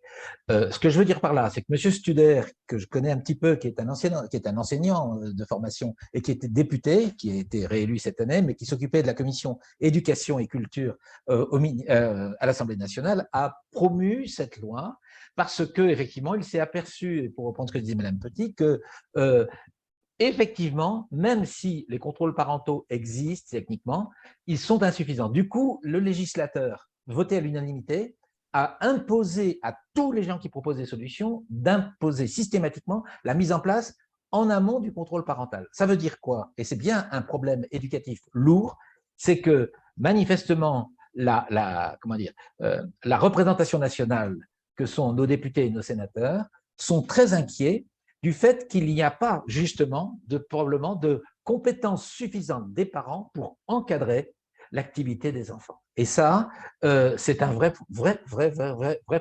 [SPEAKER 3] Ce que je veux dire par là, c'est que M. Studer, que je connais un petit peu, qui est un enseignant de formation et qui était député, qui a été réélu cette année, mais qui s'occupait de la commission éducation et culture à l'Assemblée nationale, a promu cette loi parce que effectivement, il s'est aperçu, pour reprendre ce que disait Mme Petit, que effectivement, même si les contrôles parentaux existent techniquement, ils sont insuffisants. Du coup, le législateur, voté à l'unanimité, a imposé à tous les gens qui proposent des solutions d'imposer systématiquement la mise en place en amont du contrôle parental. Ça veut dire quoi? Et c'est bien un problème éducatif lourd, c'est que manifestement, la représentation nationale que sont nos députés et nos sénateurs sont très inquiets du fait qu'il n'y a pas justement probablement de compétences suffisantes des parents pour encadrer l'activité des enfants. Et ça, c'est un vrai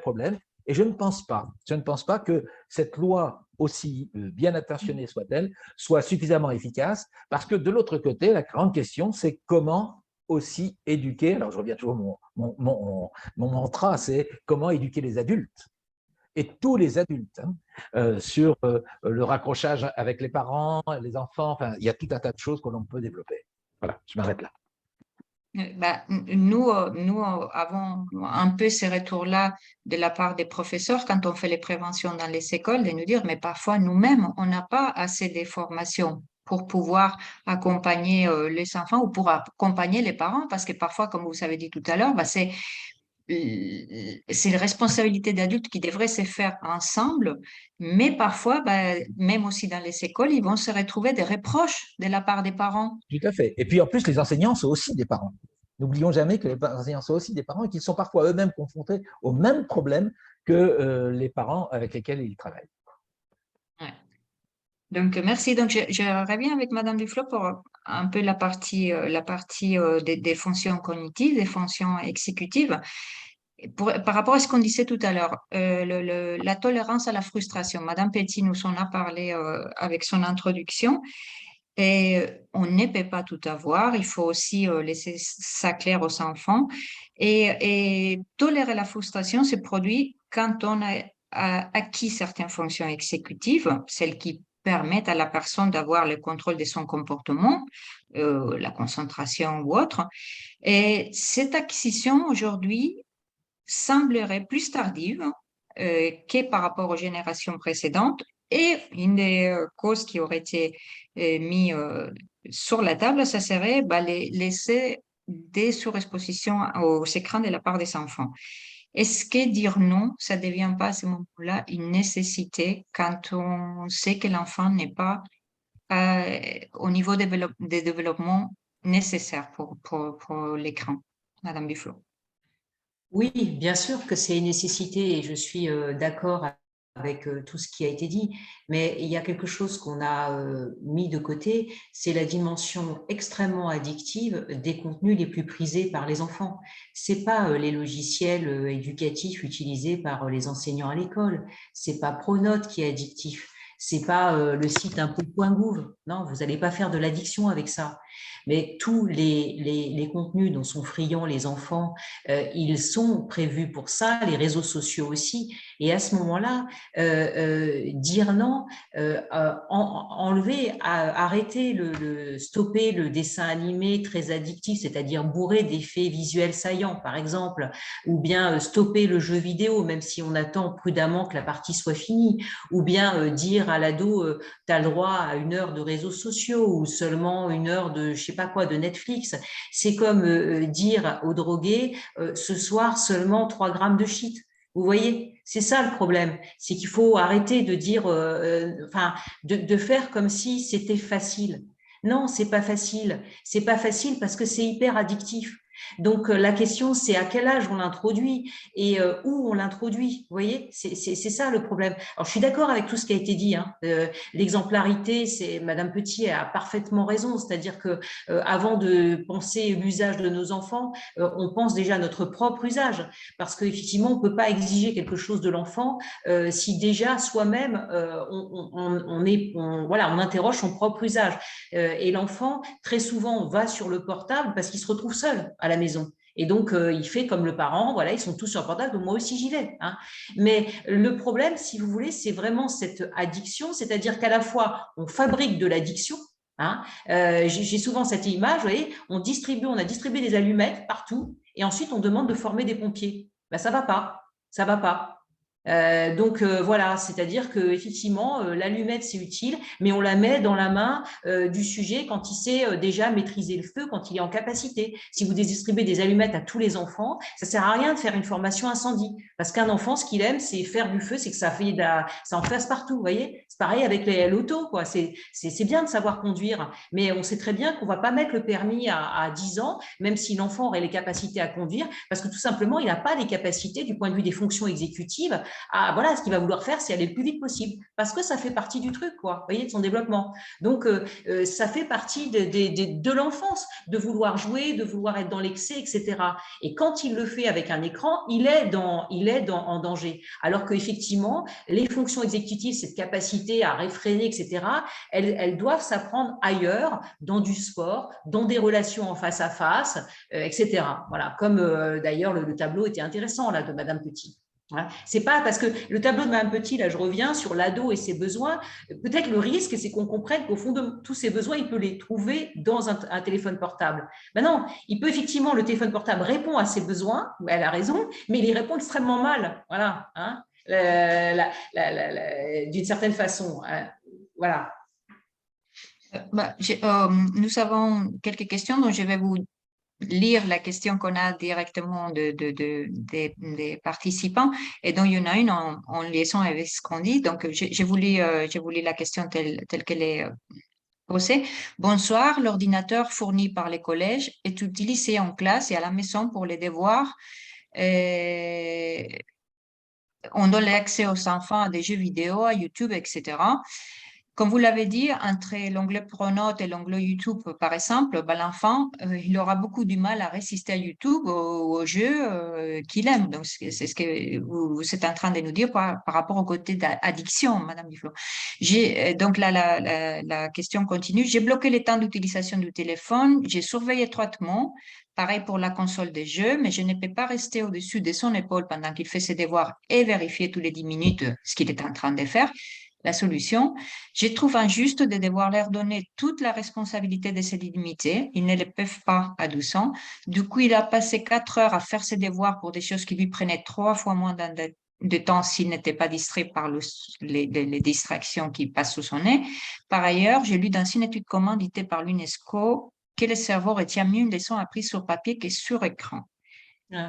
[SPEAKER 3] problème. Et je ne pense pas que cette loi, aussi bien intentionnée soit-elle, soit suffisamment efficace, parce que de l'autre côté, la grande question, c'est comment aussi éduquer, alors je reviens toujours mon mantra, c'est comment éduquer les adultes et tous les adultes sur le raccrochage avec les parents, les enfants, enfin, il y a tout un tas de choses que l'on peut développer. Voilà, je m'arrête là.
[SPEAKER 1] Nous avons un peu ces retours-là de la part des professeurs quand on fait les préventions dans les écoles, de nous dire, mais parfois nous-mêmes, on n'a pas assez de formations pour pouvoir accompagner les enfants ou pour accompagner les parents, parce que parfois, comme vous avez dit tout à l'heure, c'est une responsabilité d'adultes qui devrait se faire ensemble, mais parfois, même aussi dans les écoles, ils vont se retrouver des reproches de la part des parents.
[SPEAKER 3] Tout à fait. Et puis en plus, les enseignants sont aussi des parents. N'oublions jamais que les enseignants sont aussi des parents et qu'ils sont parfois eux-mêmes confrontés aux mêmes problèmes que les parents avec lesquels ils travaillent.
[SPEAKER 1] Ouais. Donc, merci. Donc, je reviens avec Madame Duflo pour un peu la partie des fonctions cognitives, des fonctions exécutives. Par rapport à ce qu'on disait tout à l'heure, la tolérance à la frustration. Madame Petit nous en a parlé avec son introduction. Et on ne peut pas tout avoir. Il faut aussi laisser ça clair aux enfants. Et tolérer la frustration se produit quand on a acquis certaines fonctions exécutives, celles qui permettent à la personne d'avoir le contrôle de son comportement, la concentration ou autre. Et cette acquisition aujourd'hui semblerait plus tardive que par rapport aux générations précédentes. Et une des causes qui aurait été mise sur la table, ça serait laisser des surexpositions aux écrans de la part des enfants. Est-ce que dire non, ça ne devient pas à ce moment-là une nécessité quand on sait que l'enfant n'est pas au niveau de développement nécessaire pour l'écran? Madame Duflo.
[SPEAKER 4] Oui, bien sûr que c'est une nécessité et je suis d'accord avec tout ce qui a été dit, mais il y a quelque chose qu'on a mis de côté, c'est la dimension extrêmement addictive des contenus les plus prisés par les enfants. C'est pas les logiciels éducatifs utilisés par les enseignants à l'école, c'est pas Pronote qui est addictif, c'est pas le site impôt.gouv. Non, vous n'allez pas faire de l'addiction avec ça. Mais tous les contenus dont sont friands les enfants, ils sont prévus pour ça, les réseaux sociaux aussi. Et à ce moment-là, dire non, enlever, arrêter, stopper le dessin animé très addictif, c'est-à-dire bourré d'effets visuels saillants, par exemple, ou bien stopper le jeu vidéo, même si on attend prudemment que la partie soit finie, ou bien dire à l'ado, tu as le droit à 1 heure de réseaux sociaux ou seulement 1 heure de, je sais pas quoi, de Netflix. C'est comme dire aux drogués, ce soir seulement 3 grammes de shit. Vous voyez, c'est ça le problème, c'est qu'il faut arrêter de dire, de faire comme si c'était facile. Non, c'est pas facile. C'est pas facile parce que c'est hyper addictif. Donc, la question, c'est à quel âge on l'introduit et où on l'introduit. Vous voyez, c'est ça le problème. Alors, je suis d'accord avec tout ce qui a été dit. Hein. L'exemplarité, Madame Petit a parfaitement raison. C'est-à-dire que avant de penser l'usage de nos enfants, on pense déjà à notre propre usage. Parce qu'effectivement, on ne peut pas exiger quelque chose de l'enfant si déjà soi-même, on interroge son propre usage. Et l'enfant, très souvent, va sur le portable parce qu'il se retrouve seul à la maison. Et donc, il fait comme le parent, voilà, ils sont tous sur le portable, donc moi aussi j'y vais. Hein. Mais le problème, si vous voulez, c'est vraiment cette addiction, c'est-à-dire qu'à la fois, on fabrique de l'addiction. Hein. J'ai souvent cette image, vous voyez, on a distribué des allumettes partout, et ensuite on demande de former des pompiers. Ben, ça va pas, ça va pas. Donc voilà, c'est-à-dire que effectivement l'allumette c'est utile, mais on la met dans la main du sujet quand il sait déjà maîtriser le feu, quand il est en capacité. Si vous distribuez des allumettes à tous les enfants, ça sert à rien de faire une formation incendie, parce qu'un enfant, ce qu'il aime, c'est faire du feu, c'est que ça en fasse partout. Vous voyez, c'est pareil avec l'auto, quoi. C'est bien de savoir conduire, mais on sait très bien qu'on va pas mettre le permis à 10 ans, même si l'enfant aurait les capacités à conduire, parce que tout simplement il n'a pas les capacités du point de vue des fonctions exécutives. Voilà, ce qu'il va vouloir faire, c'est aller le plus vite possible, parce que ça fait partie du truc, quoi, vous voyez, de son développement. Donc, ça fait partie de l'enfance, de vouloir jouer, de vouloir être dans l'excès, etc. Et quand il le fait avec un écran, il est en danger. Alors qu'effectivement, les fonctions exécutives, cette capacité à réfréner, etc., elles doivent s'apprendre ailleurs, dans du sport, dans des relations en face à face, etc. Voilà, comme d'ailleurs le tableau était intéressant là de Madame Petit. C'est pas parce que le tableau de Mme Petit, là, je reviens sur l'ado et ses besoins. Peut-être le risque, c'est qu'on comprenne qu'au fond de tous ses besoins, il peut les trouver dans un téléphone portable. Ben non, il peut effectivement, le téléphone portable répond à ses besoins, elle a raison, mais il y répond extrêmement mal. Voilà, hein, d'une certaine façon. Voilà.
[SPEAKER 1] Nous avons quelques questions, donc je vais vous lire la question qu'on a directement des participants. Et donc, il y en a une en liaison avec ce qu'on dit. Donc, je vous lis la question telle qu'elle est posée. Bonsoir, l'ordinateur fourni par les collèges est utilisé en classe et à la maison pour les devoirs. On donne l'accès aux enfants à des jeux vidéo, à YouTube, etc. Comme vous l'avez dit, entre l'onglet Pronote et l'onglet YouTube, par exemple, ben, l'enfant, il aura beaucoup du mal à résister à YouTube, aux jeux qu'il aime. Donc, c'est ce que vous êtes en train de nous dire par rapport au côté d'addiction, Madame Duflo. Donc, là, la question continue. J'ai bloqué les temps d'utilisation du téléphone. J'ai surveillé étroitement. Pareil pour la console des jeux, mais je ne peux pas rester au-dessus de son épaule pendant qu'il fait ses devoirs et vérifier tous les 10 minutes ce qu'il est en train de faire. La solution, je trouve injuste de devoir leur donner toute la responsabilité de se limiter. Ils ne le peuvent pas à 12 ans. Du coup, il a passé 4 heures à faire ses devoirs pour des choses qui lui prenaient 3 fois moins de temps s'il n'était pas distrait par les distractions qui passent sous son nez. Par ailleurs, j'ai lu dans une étude commanditée par l'UNESCO que le cerveau retient mieux une leçon apprise sur papier que sur écran.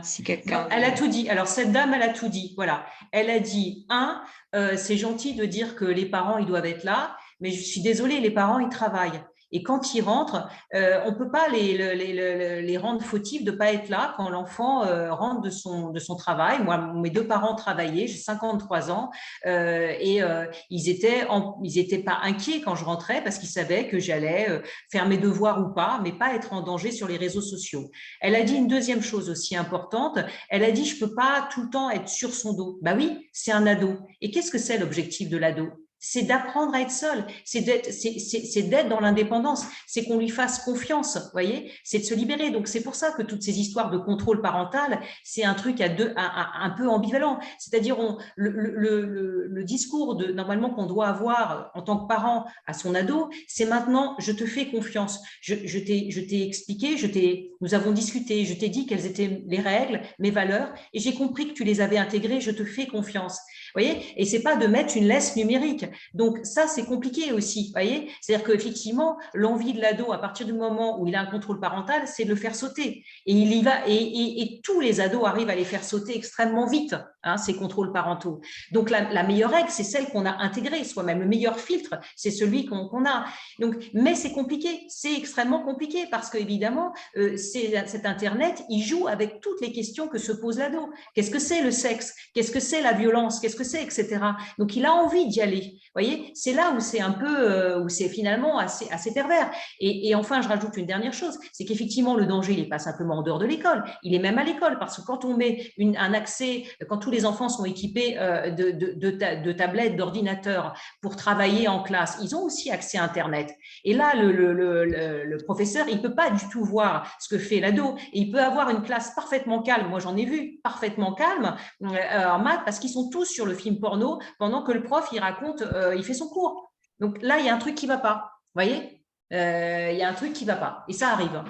[SPEAKER 4] Si elle a tout dit. Alors, cette dame, elle a tout dit. Voilà. Elle a dit, c'est gentil de dire que les parents, ils doivent être là, mais je suis désolée, les parents, ils travaillent. Et quand ils rentrent, on ne peut pas les rendre fautifs de ne pas être là quand l'enfant rentre de son travail. Moi, mes 2 parents travaillaient, j'ai 53 ans, et ils étaient pas inquiets quand je rentrais parce qu'ils savaient que j'allais faire mes devoirs ou pas, mais pas être en danger sur les réseaux sociaux. Elle a dit une deuxième chose aussi importante. Elle a dit, je ne peux pas tout le temps être sur son dos. Bah oui, c'est un ado. Et qu'est-ce que c'est l'objectif de l'ado ? C'est d'apprendre à être seul, c'est d'être dans l'indépendance, c'est qu'on lui fasse confiance, vous voyez, c'est de se libérer. Donc, c'est pour ça que toutes ces histoires de contrôle parental, c'est un truc un peu ambivalent. C'est-à-dire, le discours normalement qu'on doit avoir en tant que parent à son ado, c'est maintenant, je te fais confiance. Je t'ai expliqué, nous avons discuté, je t'ai dit quelles étaient les règles, mes valeurs, et j'ai compris que tu les avais intégrées, je te fais confiance. voyez, et c'est pas de mettre une laisse numérique. Donc ça, c'est compliqué aussi, voyez. C'est-à-dire qu'effectivement, l'envie de l'ado, à partir du moment où il a un contrôle parental, c'est de le faire sauter. Et il y va, et tous les ados arrivent à les faire sauter extrêmement vite, hein, ces contrôles parentaux. Donc la meilleure règle, c'est celle qu'on a intégrée, soit même le meilleur filtre, c'est celui qu'on a. Donc, mais c'est compliqué, c'est extrêmement compliqué parce qu'évidemment, cet Internet, il joue avec toutes les questions que se pose l'ado. Qu'est-ce que c'est le sexe? Qu'est-ce que c'est la violence? Qu'est-ce que c'est, etc. Donc, il a envie d'y aller. Vous voyez, c'est là où c'est un peu, où c'est finalement assez pervers. Et enfin, je rajoute une dernière chose, c'est qu'effectivement, le danger, il n'est pas simplement en dehors de l'école, il est même à l'école, parce que quand on met un accès, quand tous les enfants sont équipés de tablettes, d'ordinateurs pour travailler en classe, ils ont aussi accès à Internet. Et là, le professeur, il ne peut pas du tout voir ce que fait l'ado. Et il peut avoir une classe parfaitement calme. Moi, j'en ai vu parfaitement calme en maths parce qu'ils sont tous sur le film porno pendant que le prof, il raconte, il fait son cours. Donc là, il y a un truc qui ne va pas. Vous voyez, il y a un truc qui ne va pas. Et ça arrive.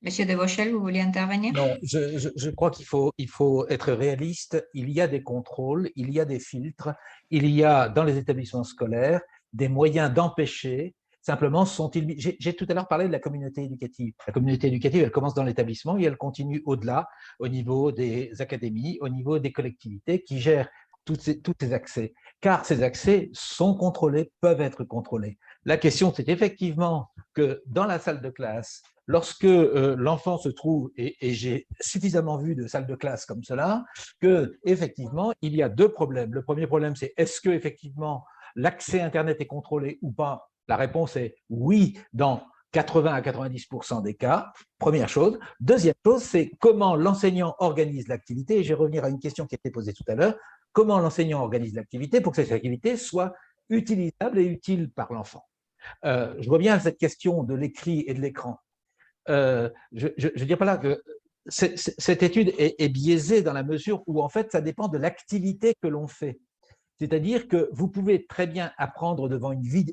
[SPEAKER 1] Monsieur Devauchel, vous vouliez intervenir?
[SPEAKER 3] Non, je crois qu'il faut être réaliste. Il y a des contrôles, il y a des filtres, il y a dans les établissements scolaires des moyens d'empêcher. Simplement, sont-ils… J'ai tout à l'heure parlé de la communauté éducative. La communauté éducative, elle commence dans l'établissement et elle continue au-delà, au niveau des académies, au niveau des collectivités qui gèrent tous ces accès. Car ces accès sont contrôlés, peuvent être contrôlés. La question, c'est effectivement que dans la salle de classe, lorsque l'enfant se trouve, et j'ai suffisamment vu de salles de classe comme cela, qu'effectivement, il y a deux problèmes. Le premier problème, c'est est-ce que effectivement l'accès Internet est contrôlé ou pas? La réponse est oui dans 80 à 90% des cas, première chose. Deuxième chose, c'est comment l'enseignant organise l'activité. Et je vais revenir à une question qui a été posée tout à l'heure. Comment l'enseignant organise l'activité pour que cette activité soit utilisable et utile par l'enfant? Je reviens à cette question de l'écrit et de l'écran. Je ne dis pas là que cette étude est biaisée dans la mesure où, en fait, ça dépend de l'activité que l'on fait. C'est-à-dire que vous pouvez très bien apprendre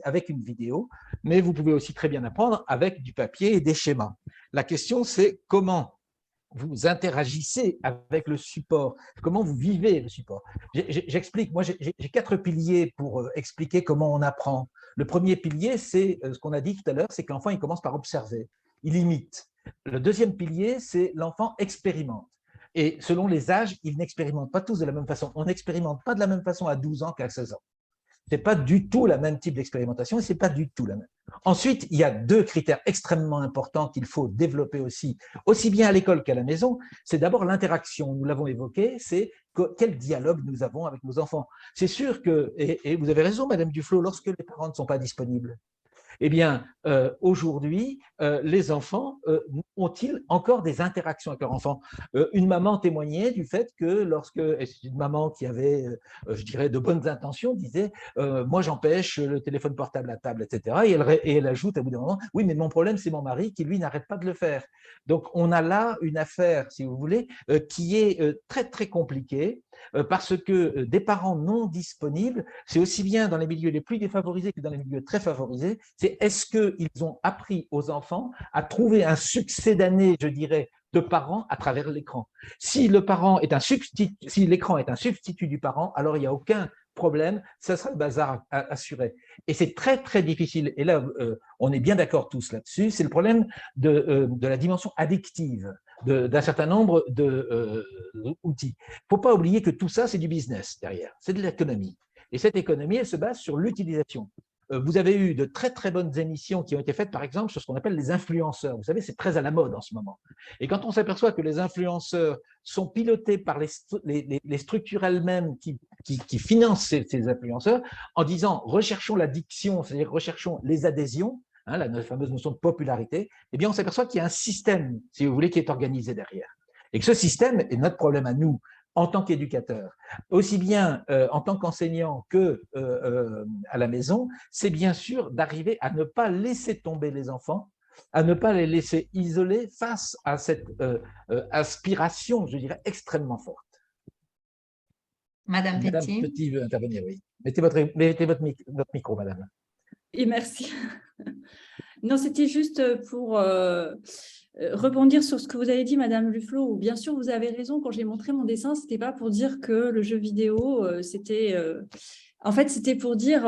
[SPEAKER 3] avec une vidéo, mais vous pouvez aussi très bien apprendre avec du papier et des schémas. La question, c'est comment vous interagissez avec le support, comment vous vivez le support. J'explique, moi j'ai 4 piliers pour expliquer comment on apprend. Le premier pilier, c'est ce qu'on a dit tout à l'heure, c'est que l'enfant il commence par observer, il imite. Le deuxième pilier, c'est l'enfant expérimente. Et selon les âges, ils n'expérimentent pas tous de la même façon. On n'expérimente pas de la même façon à 12 ans qu'à 16 ans. Ce n'est pas du tout la même type d'expérimentation et ce n'est pas du tout la même. Ensuite, il y a 2 critères extrêmement importants qu'il faut développer aussi bien à l'école qu'à la maison. C'est d'abord l'interaction, nous l'avons évoqué, c'est quel dialogue nous avons avec nos enfants. C'est sûr que, et vous avez raison, Madame Duflot, lorsque les parents ne sont pas disponibles, eh bien, aujourd'hui, les enfants ont-ils encore des interactions avec leurs enfants? Une maman témoignait du fait que lorsque, et c'est une maman qui avait, je dirais, de bonnes intentions, disait moi j'empêche le téléphone portable à table, etc. Et elle ajoute à bout d'un moment, oui, mais mon problème, c'est mon mari qui, lui, n'arrête pas de le faire. Donc, on a là une affaire, si vous voulez, qui est très, très compliquée parce que des parents non disponibles, c'est aussi bien dans les milieux les plus défavorisés que dans les milieux très favorisés, c'est est-ce qu'ils ont appris aux enfants à trouver un succès d'année, je dirais, de parents à travers l'écran. Si l'écran est un substitut du parent, alors il n'y a aucun problème, ça sera le bazar assuré. Et c'est très, très difficile. Et là, on est bien d'accord tous là-dessus, c'est le problème de la dimension addictive d'un certain nombre d'outils. Il ne faut pas oublier que tout ça, c'est du business derrière, c'est de l'économie. Et cette économie, elle se base sur l'utilisation. Vous avez eu de très, très bonnes émissions qui ont été faites, par exemple, sur ce qu'on appelle les influenceurs. Vous savez, c'est très à la mode en ce moment. Et quand on s'aperçoit que les influenceurs sont pilotés par les structures elles-mêmes qui financent ces influenceurs, en disant « recherchons l'addiction », c'est-à-dire « recherchons les adhésions », hein, la fameuse notion de popularité, eh bien, on s'aperçoit qu'il y a un système, si vous voulez, qui est organisé derrière. Et que ce système est notre problème à nous, en tant qu'éducateur, aussi bien en tant qu'enseignant que à la maison, c'est bien sûr d'arriver à ne pas laisser tomber les enfants, à ne pas les laisser isolés face à cette aspiration, je dirais, extrêmement forte.
[SPEAKER 1] Madame
[SPEAKER 3] Petit veut intervenir, oui. Mettez votre micro, madame.
[SPEAKER 2] Et merci. Non, c'était juste pour rebondir sur ce que vous avez dit, Madame Luflo. Bien sûr, vous avez raison. Quand j'ai montré mon dessin, c'était pas pour dire que le jeu vidéo, c'était… en fait, c'était pour dire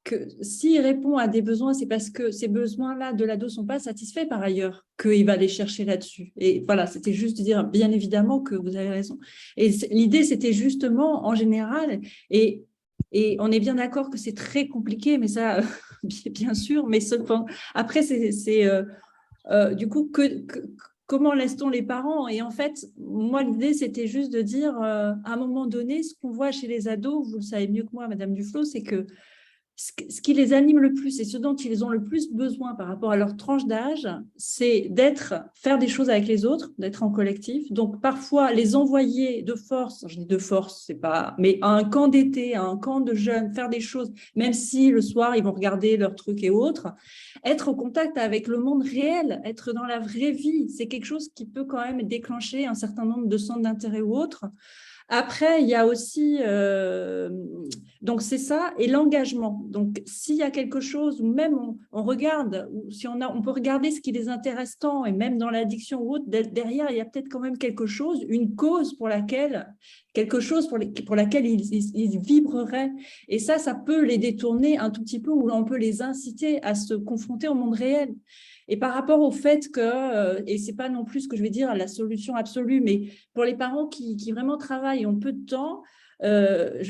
[SPEAKER 2] que s'il répond à des besoins, c'est parce que ces besoins-là de l'ado ne sont pas satisfaits par ailleurs qu'il va les chercher là-dessus. Et voilà, c'était juste de dire, bien évidemment, que vous avez raison. Et l'idée, c'était justement, en général, et on est bien d'accord que c'est très compliqué, mais ça, bien sûr, mais après, c'est du coup, comment laisse-t-on les parents? Et en fait, moi, l'idée, c'était juste de dire, à un moment donné, ce qu'on voit chez les ados, vous le savez mieux que moi, Madame Duflo, c'est que ce qui les anime le plus et ce dont ils ont le plus besoin par rapport à leur tranche d'âge, c'est faire des choses avec les autres, d'être en collectif. Donc, parfois, les envoyer de force, je dis de force, c'est pas, mais à un camp d'été, à un camp de jeunes, faire des choses, même si le soir, ils vont regarder leurs trucs et autres, être au contact avec le monde réel, être dans la vraie vie, c'est quelque chose qui peut quand même déclencher un certain nombre de centres d'intérêt ou autres. Après, il y a aussi, donc c'est ça, et l'engagement. Donc, s'il y a quelque chose, ou même on regarde, ou si on peut regarder ce qui les intéresse tant, et même dans l'addiction ou autre, derrière, il y a peut-être quand même quelque chose, une cause pour laquelle, quelque chose pour laquelle ils vibreraient. Et ça peut les détourner un tout petit peu, ou on peut les inciter à se confronter au monde réel. Et par rapport au fait que, et ce n'est pas non plus ce que je vais dire la solution absolue, mais pour les parents qui vraiment travaillent et ont peu de temps, j'ai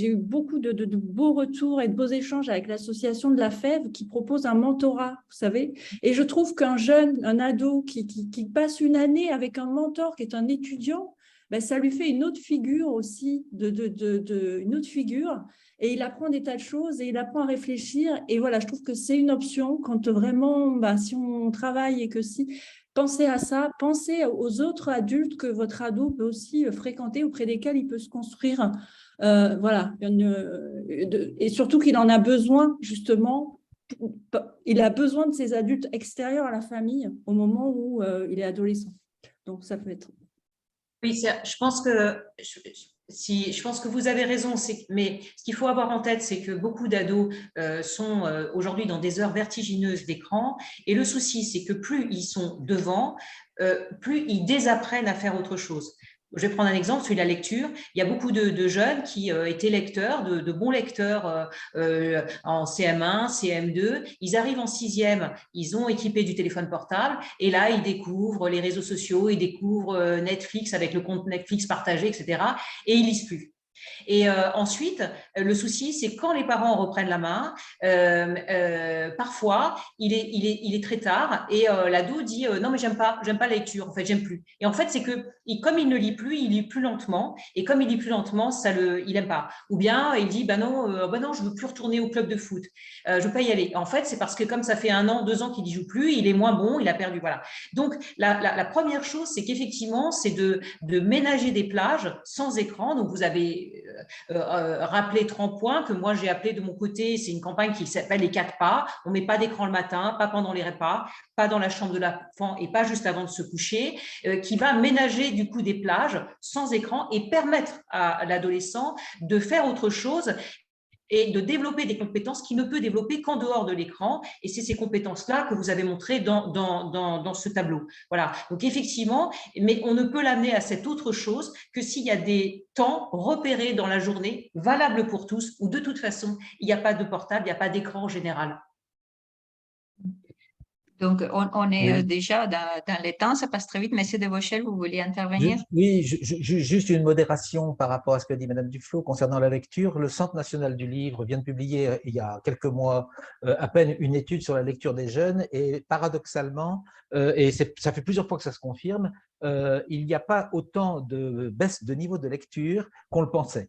[SPEAKER 2] eu beaucoup de beaux retours et de beaux échanges avec l'association de la Fève qui propose un mentorat, vous savez. Et je trouve qu'un jeune, un ado qui passe une année avec un mentor qui est un étudiant, ben, ça lui fait une autre figure aussi, une autre figure. Et il apprend des tas de choses et il apprend à réfléchir. Et voilà, je trouve que c'est une option quand vraiment, si on travaille et que si, pensez à ça, pensez aux autres adultes que votre ado peut aussi fréquenter, auprès desquels il peut se construire. Voilà. Et surtout qu'il en a besoin, justement. Il a besoin de ces adultes extérieurs à la famille au moment où il est adolescent. Donc, ça peut être…
[SPEAKER 4] Oui, je pense que vous avez raison, mais ce qu'il faut avoir en tête, c'est que beaucoup d'ados sont aujourd'hui dans des heures vertigineuses d'écran, et le souci, c'est que plus ils sont devant, plus ils désapprennent à faire autre chose. Je vais prendre un exemple, celui de la lecture. Il y a beaucoup de jeunes qui étaient lecteurs, de bons lecteurs en CM1, CM2. Ils arrivent en sixième, ils ont équipé du téléphone portable et là, ils découvrent les réseaux sociaux, ils découvrent Netflix avec le compte Netflix partagé, etc. Et ils lisent plus. Et ensuite, le souci, c'est quand les parents reprennent la main, parfois, il est très tard et l'ado dit non, mais j'aime pas la lecture, en fait, j'aime plus. Et en fait, c'est que comme il ne lit plus, il lit plus lentement. Et comme il lit plus lentement, il n'aime pas. Ou bien il dit non, je veux plus retourner au club de foot, je veux pas y aller. En fait, c'est parce que comme ça fait 1 an, 2 ans qu'il n'y joue plus, il est moins bon, il a perdu. Voilà. Donc, la première chose, c'est qu'effectivement, c'est de ménager des plages sans écran. Donc, vous avez rappelé 30 points que moi j'ai appelé de mon côté, c'est une campagne qui s'appelle les 4 pas. On met pas d'écran le matin, pas pendant les repas, pas dans la chambre de l'enfant et pas juste avant de se coucher, qui va ménager du coup des plages sans écran et permettre à l'adolescent de faire autre chose et de développer des compétences qu'il ne peut développer qu'en dehors de l'écran. Et c'est ces compétences-là que vous avez montrées dans ce tableau. Voilà. Donc, effectivement, mais on ne peut l'amener à cette autre chose que s'il y a des temps repérés dans la journée, valables pour tous, où de toute façon, il n'y a pas de portable, il n'y a pas d'écran en général.
[SPEAKER 1] Donc, on est
[SPEAKER 3] Oui.
[SPEAKER 1] déjà dans les temps, ça passe très vite. Monsieur de Vauchel, vous vouliez intervenir?
[SPEAKER 3] Oui, juste une modération par rapport à ce que dit Madame Duflo concernant la lecture. Le Centre national du livre vient de publier il y a quelques mois à peine une étude sur la lecture des jeunes et paradoxalement, et ça fait plusieurs fois que ça se confirme, il n'y a pas autant de baisse de niveau de lecture qu'on le pensait.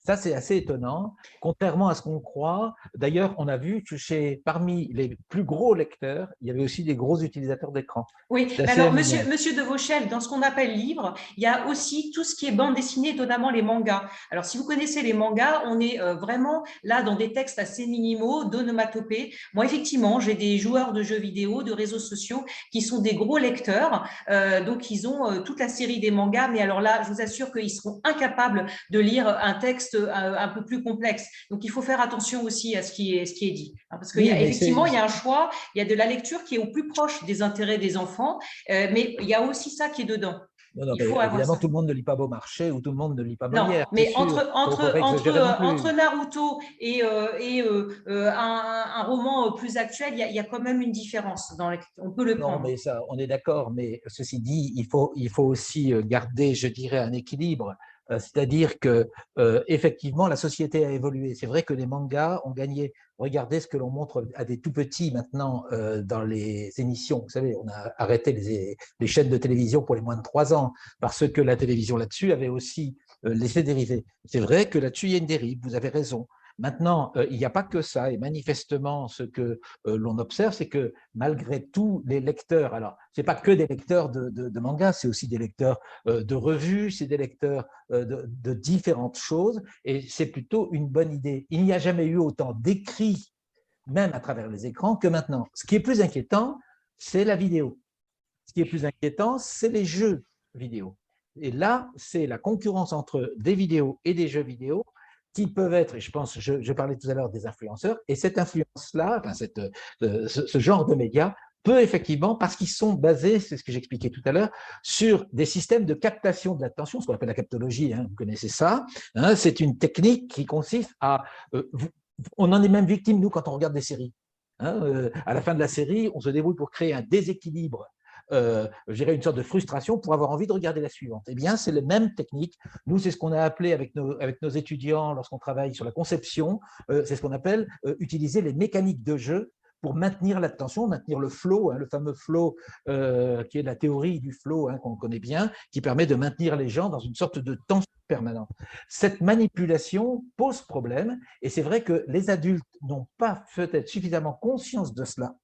[SPEAKER 3] Ça, c'est assez étonnant, contrairement à ce qu'on croit. D'ailleurs, on a vu que parmi les plus gros lecteurs, il y avait aussi des gros utilisateurs d'écran.
[SPEAKER 4] Oui, mais alors, monsieur de Vauchel, dans ce qu'on appelle livre, il y a aussi tout ce qui est bande dessinée, notamment les mangas. Alors, si vous connaissez les mangas, on est vraiment là dans des textes assez minimaux, d'onomatopées. Moi, effectivement, j'ai des joueurs de jeux vidéo, de réseaux sociaux qui sont des gros lecteurs. Donc, ils ont toute la série des mangas. Mais alors là, je vous assure qu'ils seront incapables de lire un texte un peu plus complexes. Donc, il faut faire attention aussi à ce qui est dit. Parce
[SPEAKER 3] Oui, mais
[SPEAKER 4] qu'effectivement, il y a un choix, il y a de la lecture qui est au plus proche des intérêts des enfants, mais il y a aussi ça qui est dedans.
[SPEAKER 3] Non,
[SPEAKER 4] Il faut avoir
[SPEAKER 3] évidemment,
[SPEAKER 4] ça.
[SPEAKER 3] tout le monde ne lit pas Beaumarchais ou tout le monde ne lit pas
[SPEAKER 4] Non,
[SPEAKER 3] Molière, c'est
[SPEAKER 4] mais
[SPEAKER 3] sûr. Faut pas exagérer non plus.
[SPEAKER 4] entre Naruto et un roman plus actuel, il y a quand même une différence. On peut le
[SPEAKER 3] Non,
[SPEAKER 4] prendre.
[SPEAKER 3] mais ça, on est d'accord. Mais ceci dit, il faut aussi garder, je dirais, un équilibre. C'est-à-dire que effectivement, la société a évolué. C'est vrai que les mangas ont gagné. Regardez ce que l'on montre à des tout petits maintenant dans les émissions. Vous savez, on a arrêté les chaînes de télévision pour les moins de 3 ans parce que la télévision là-dessus avait aussi laissé dériver. C'est vrai que là-dessus, il y a une dérive. Vous avez raison. Maintenant, il n'y a pas que ça, et manifestement, ce que l'on observe, c'est que malgré tout, les lecteurs, alors, ce n'est pas que des lecteurs de mangas, c'est aussi des lecteurs de revues, c'est des lecteurs de différentes choses, et c'est plutôt une bonne idée. Il n'y a jamais eu autant d'écrits, même à travers les écrans, que maintenant. Ce qui est plus inquiétant, c'est la vidéo. Ce qui est plus inquiétant, c'est les jeux vidéo. Et là, c'est la concurrence entre des vidéos et des jeux vidéo qui peuvent être, et je pense, je parlais tout à l'heure des influenceurs, et cette influence-là, enfin ce genre de médias, peut effectivement, parce qu'ils sont basés, c'est ce que j'expliquais tout à l'heure, sur des systèmes de captation de l'attention, ce qu'on appelle la captologie, hein, vous connaissez ça, hein, c'est une technique qui consiste à… on en est même victime, nous, quand on regarde des séries. Hein, à la fin de la série, on se débrouille pour créer un déséquilibre je dirais une sorte de frustration pour avoir envie de regarder la suivante. Eh bien, c'est la même technique. Nous, c'est ce qu'on a appelé avec nos étudiants lorsqu'on travaille sur la conception, c'est ce qu'on appelle utiliser les mécaniques de jeu pour maintenir l'attention, maintenir le flow, hein, le fameux flow qui est la théorie du flow hein, qu'on connaît bien, qui permet de maintenir les gens dans une sorte de tension permanente. Cette manipulation pose problème et c'est vrai que les adultes n'ont pas peut-être suffisamment conscience de cela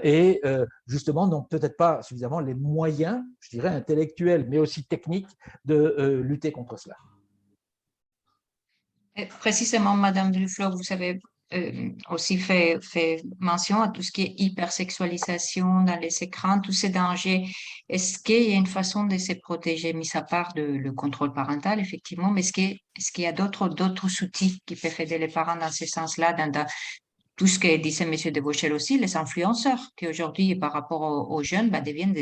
[SPEAKER 3] et justement n'ont peut-être pas suffisamment les moyens, je dirais intellectuels, mais aussi techniques de lutter contre cela.
[SPEAKER 1] Et précisément, Madame Duflo, vous avez aussi fait mention à tout ce qui est hypersexualisation dans les écrans, tous ces dangers. Est-ce qu'il y a une façon de se protéger, mis à part le contrôle parental, effectivement, mais est-ce qu'il y a d'autres outils qui peuvent aider les parents dans ce sens-là, dans tout ce que disait M. Debauchel aussi, les influenceurs, qui aujourd'hui, par rapport aux jeunes, deviennent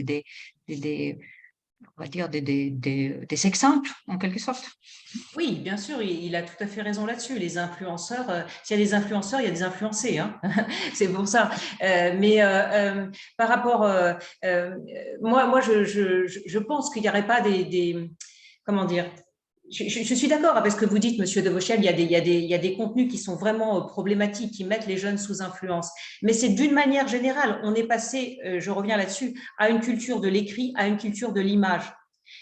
[SPEAKER 1] on va dire des exemples, en quelque sorte.
[SPEAKER 4] Oui, bien sûr, il a tout à fait raison là-dessus. Les influenceurs, s'il y a des influenceurs, il y a des influencés, hein. C'est pour ça. Par rapport, moi, je pense qu'il n'y aurait pas comment dire. Je suis d'accord avec ce que vous dites, Monsieur Debauchel. Il y a des contenus qui sont vraiment problématiques, qui mettent les jeunes sous influence. Mais c'est d'une manière générale. On est passé, je reviens là-dessus, à une culture de l'écrit, à une culture de l'image.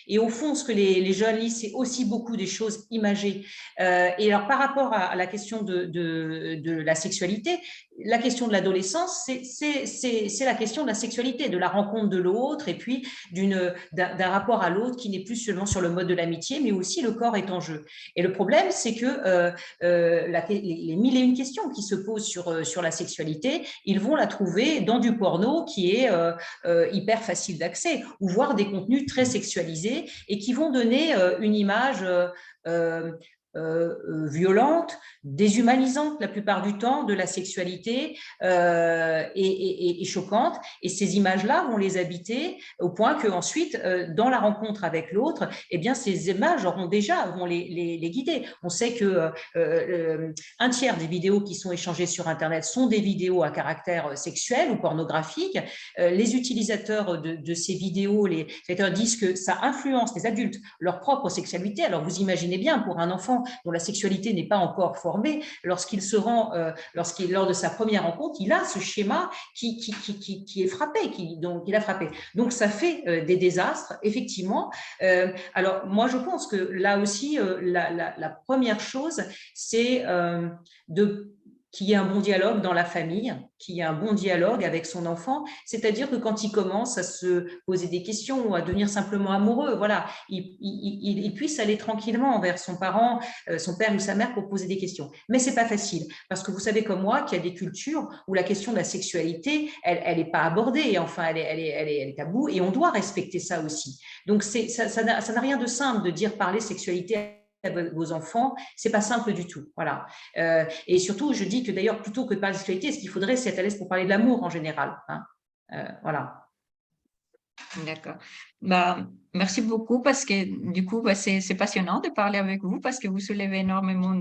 [SPEAKER 4] Et au fond, ce que les jeunes lisent, c'est aussi beaucoup des choses imagées. Et alors, par rapport à la question de la sexualité, la question de l'adolescence, c'est la question de la sexualité, de la rencontre de l'autre, et puis d'un rapport à l'autre qui n'est plus seulement sur le mode de l'amitié, mais aussi le corps est en jeu. Et le problème, c'est que les mille et une questions qui se posent sur la sexualité, ils vont la trouver dans du porno qui est hyper facile d'accès, ou voir des contenus très sexualisés et qui vont donner une image violente, déshumanisante la plupart du temps de la sexualité et choquante. Et ces images-là vont les habiter au point qu'ensuite, dans la rencontre avec l'autre, eh bien, ces images vont les guider. On sait que un tiers des vidéos qui sont échangées sur Internet sont des vidéos à caractère sexuel ou pornographique. Les utilisateurs de ces vidéos, les utilisateurs disent que ça influence les adultes, leur propre sexualité. Alors, vous imaginez bien, pour un enfant dont la sexualité n'est pas encore formée, lorsqu'il lors de sa première rencontre, il a ce schéma qui est frappé, il a frappé. Donc, ça fait des désastres, effectivement. Alors, moi, je pense que là aussi, la première chose, c'est qu'il y ait un bon dialogue dans la famille, qu'il y ait un bon dialogue avec son enfant, c'est-à-dire que quand il commence à se poser des questions ou à devenir simplement amoureux, voilà, il puisse aller tranquillement vers son parent, son père ou sa mère pour poser des questions. Mais c'est pas facile, parce que vous savez comme moi qu'il y a des cultures où la question de la sexualité, elle est pas abordée, enfin, elle est taboue, et on doit respecter ça aussi. Donc, ça n'a rien de simple de dire parler sexualité vos enfants, c'est pas simple du tout. Voilà. Et surtout, je dis que d'ailleurs, plutôt que de parler de sexualité, ce qu'il faudrait, c'est être à l'aise pour parler de l'amour en général. Hein. Voilà.
[SPEAKER 1] D'accord. Bah, merci beaucoup parce que du coup, bah, c'est passionnant de parler avec vous parce que vous soulevez énormément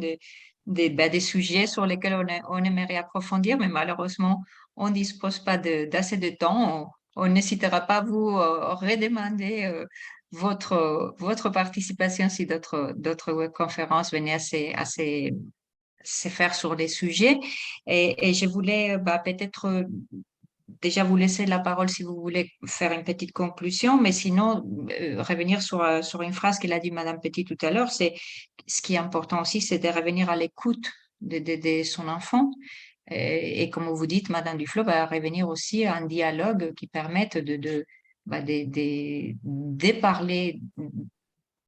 [SPEAKER 1] des sujets sur lesquels on aimerait approfondir, mais malheureusement, on ne dispose pas d'assez de temps. On n'hésitera pas à vous redemander votre participation si d'autres webconférences venaient à se faire sur les sujets. Et je voulais bah, peut-être déjà vous laisser la parole si vous voulez faire une petite conclusion, mais sinon, revenir sur une phrase qu'elle a dit Madame Petit tout à l'heure, c'est ce qui est important aussi, c'est de revenir à l'écoute de son enfant. Et comme vous dites, Madame Duflo va revenir aussi à un dialogue qui permette de parler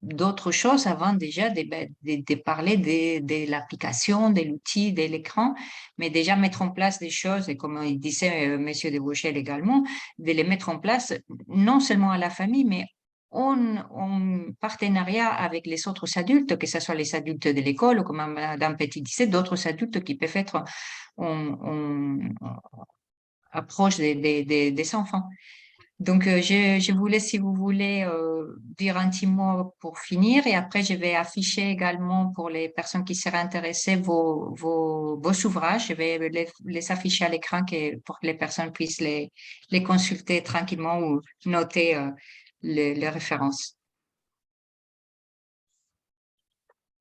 [SPEAKER 1] d'autres choses avant déjà de parler de l'application, de l'outil, de l'écran, mais déjà mettre en place des choses, et comme il disait Monsieur de Vauchel également, de les mettre en place non seulement à la famille, mais en partenariat avec les autres adultes, que ce soit les adultes de l'école, ou comme Madame Petit disait, d'autres adultes qui peuvent être en approche des enfants. Donc, je vous laisse, si vous voulez, dire un petit mot pour finir. Et après, je vais afficher également pour les personnes qui seraient intéressées vos ouvrages. Je vais les afficher à l'écran pour que les personnes puissent les consulter tranquillement ou noter les références.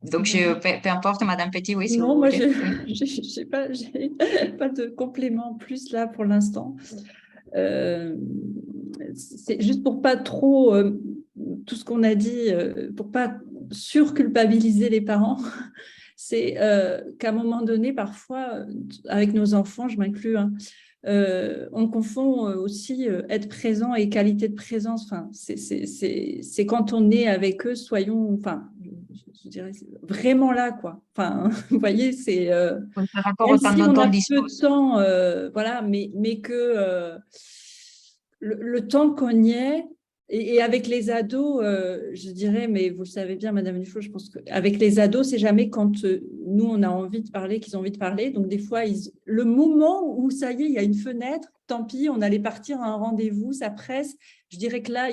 [SPEAKER 1] Donc, peu importe, Madame Petit, oui, si
[SPEAKER 2] Non,
[SPEAKER 1] vous
[SPEAKER 2] moi,
[SPEAKER 1] voulez.
[SPEAKER 2] j'ai pas de complément plus là pour l'instant. C'est juste pour pas trop, tout ce qu'on a dit, pour pas surculpabiliser les parents, c'est qu'à un moment donné, parfois, avec nos enfants, je m'inclus, hein, on confond aussi être présent et qualité de présence. Enfin, c'est quand on est avec eux, soyons, enfin, je dirais vraiment là, quoi. Enfin, vous voyez, c'est même si on a peu de temps, voilà, mais que le temps qu'on y est, et avec les ados, je dirais, mais vous le savez bien, Madame Duflo, je pense qu'avec les ados, c'est jamais quand nous, on a envie de parler qu'ils ont envie de parler. Donc, des fois, le moment où, ça y est, il y a une fenêtre, tant pis, on allait partir à un rendez-vous, ça presse. Je dirais que là,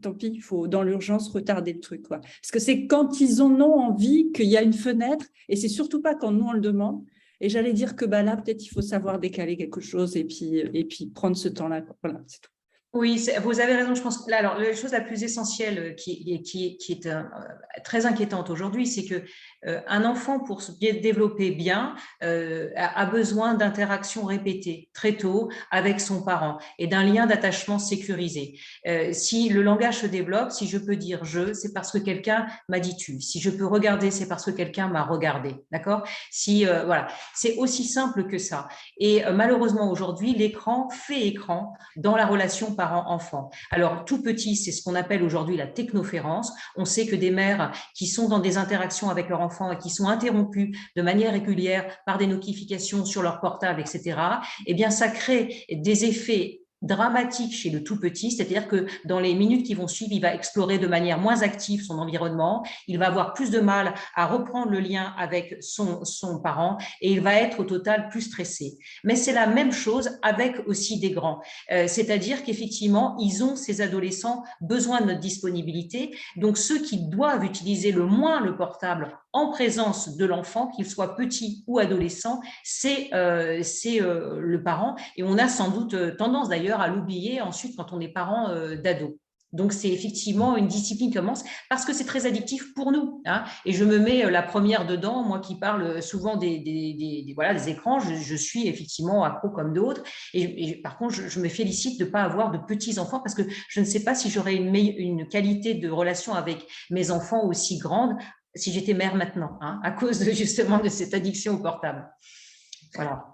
[SPEAKER 2] tant pis, il faut, dans l'urgence, retarder le truc, quoi. Parce que c'est quand ils en ont envie qu'il y a une fenêtre, et c'est surtout pas quand nous, on le demande. Et j'allais dire que bah, là, peut-être, il faut savoir décaler quelque chose et puis prendre ce temps-là. Voilà, c'est tout.
[SPEAKER 4] Oui, vous avez raison. Je pense que là, alors, la chose la plus essentielle qui est très inquiétante aujourd'hui, c'est que un enfant, pour se développer bien, a besoin d'interactions répétées très tôt avec son parent et d'un lien d'attachement sécurisé. Si le langage se développe, si je peux dire je, c'est parce que quelqu'un m'a dit tu. Si je peux regarder, c'est parce que quelqu'un m'a regardé. D'accord? Si voilà, c'est aussi simple que ça. Et malheureusement aujourd'hui, l'écran fait écran dans la relation parent-enfant. Alors, tout petit, c'est ce qu'on appelle aujourd'hui la technoférence. On sait que des mères qui sont dans des interactions avec leur enfant et qui sont interrompues de manière régulière par des notifications sur leur portable, etc., eh bien, ça crée des effets dramatique chez le tout petit, c'est-à-dire que dans les minutes qui vont suivre, il va explorer de manière moins active son environnement, il va avoir plus de mal à reprendre le lien avec son parent et il va être au total plus stressé. Mais c'est la même chose avec aussi des grands, c'est-à-dire qu'effectivement, ils ont, ces adolescents, besoin de notre disponibilité, donc ceux qui doivent utiliser le moins le portable en présence de l'enfant, qu'il soit petit ou adolescent, c'est le parent, et on a sans doute tendance d'ailleurs à l'oublier ensuite quand on est parent d'ado. Donc, c'est effectivement une discipline qui commence parce que c'est très addictif pour nous. Hein. Et je me mets la première dedans, moi qui parle souvent des écrans, je suis effectivement accro comme d'autres. Et par contre, je me félicite de ne pas avoir de petits-enfants parce que je ne sais pas si j'aurais une qualité de relation avec mes enfants aussi grande si j'étais mère maintenant, hein, à cause justement de cette addiction au portable. Voilà.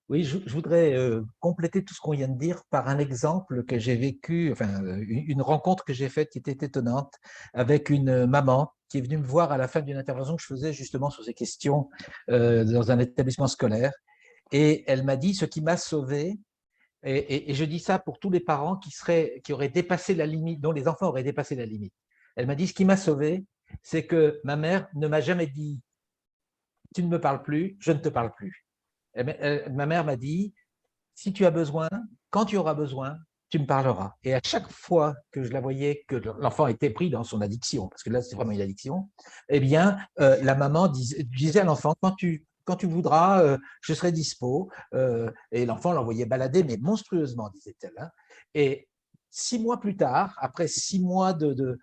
[SPEAKER 3] Oui, je voudrais compléter tout ce qu'on vient de dire par un exemple que j'ai vécu, enfin une rencontre que j'ai faite qui était étonnante avec une maman qui est venue me voir à la fin d'une intervention que je faisais justement sur ces questions dans un établissement scolaire. Et elle m'a dit ce qui m'a sauvé, et je dis ça pour tous les parents qui auraient dépassé la limite, dont les enfants auraient dépassé la limite. Elle m'a dit ce qui m'a sauvé, c'est que ma mère ne m'a jamais dit « tu ne me parles plus, je ne te parle plus ». Ma mère m'a dit « si tu as besoin, quand tu auras besoin, tu me parleras ». Et à chaque fois que je la voyais, que l'enfant était pris dans son addiction, parce que là, c'est vraiment une addiction, eh bien, la maman disait à l'enfant, quand tu voudras, je serai dispo. Et l'enfant l'envoyait balader, mais monstrueusement, disait-elle. Hein. Et 6 mois plus tard, après 6 mois de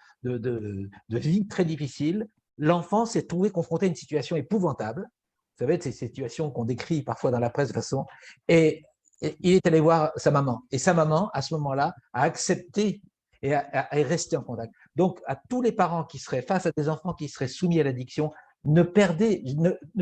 [SPEAKER 3] vie très difficile, l'enfant s'est trouvé confronté à une situation épouvantable. Vous savez, ces situations qu'on décrit parfois dans la presse de façon. Et il est allé voir sa maman. Et sa maman, à ce moment-là, a accepté et est resté en contact. Donc, à tous les parents qui seraient face à des enfants qui seraient soumis à l'addiction, ne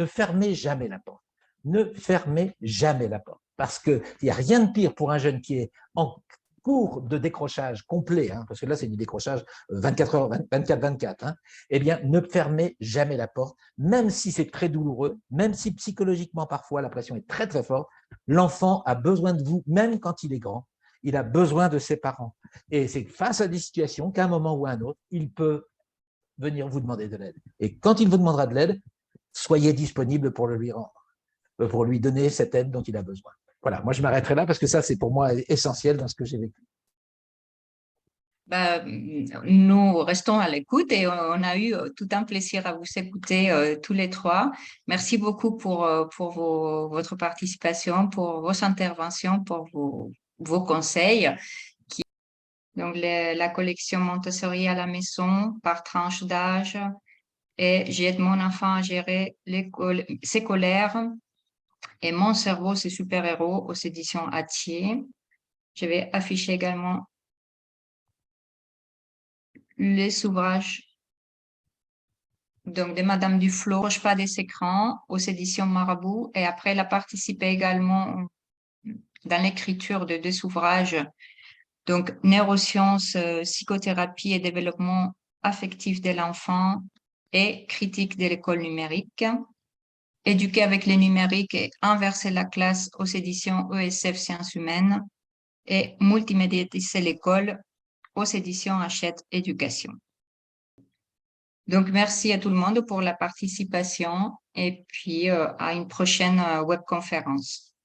[SPEAKER 3] fermez jamais la porte. Ne fermez jamais la porte. Parce qu'il n'y a rien de pire pour un jeune qui est en cours de décrochage complet, hein, parce que là, c'est du décrochage 24 heures, 24-24, hein, eh bien, ne fermez jamais la porte, même si c'est très douloureux, même si psychologiquement, parfois, la pression est très, très forte. L'enfant a besoin de vous, même quand il est grand. Il a besoin de ses parents. Et c'est face à des situations qu'à un moment ou à un autre, il peut venir vous demander de l'aide. Et quand il vous demandera de l'aide, soyez disponible pour le lui rendre, pour lui donner cette aide dont il a besoin. Voilà, moi je m'arrêterai là parce que ça, c'est pour moi essentiel dans ce que j'ai vécu.
[SPEAKER 1] Nous restons à l'écoute et on a eu tout un plaisir à vous écouter tous les trois. Merci beaucoup pour votre participation, pour vos interventions, pour vos conseils. Donc, la collection Montessori à la maison par tranche d'âge et j'aide mon enfant à gérer ses colères et mon cerveau, ses super-héros aux éditions Hatier. Je vais afficher également les ouvrages donc de Madame Duflo, Proche pas des écrans aux éditions Marabout. Et après, elle a participé également dans l'écriture de 2 ouvrages, donc Neurosciences, psychothérapie et développement affectif de l'enfant et critique de l'école numérique. Éduquer avec les numériques et inverser la classe aux éditions ESF Sciences humaines et multimédiatiser l'école aux éditions Hachette Éducation. Donc, merci à tout le monde pour la participation et puis à une prochaine webconférence.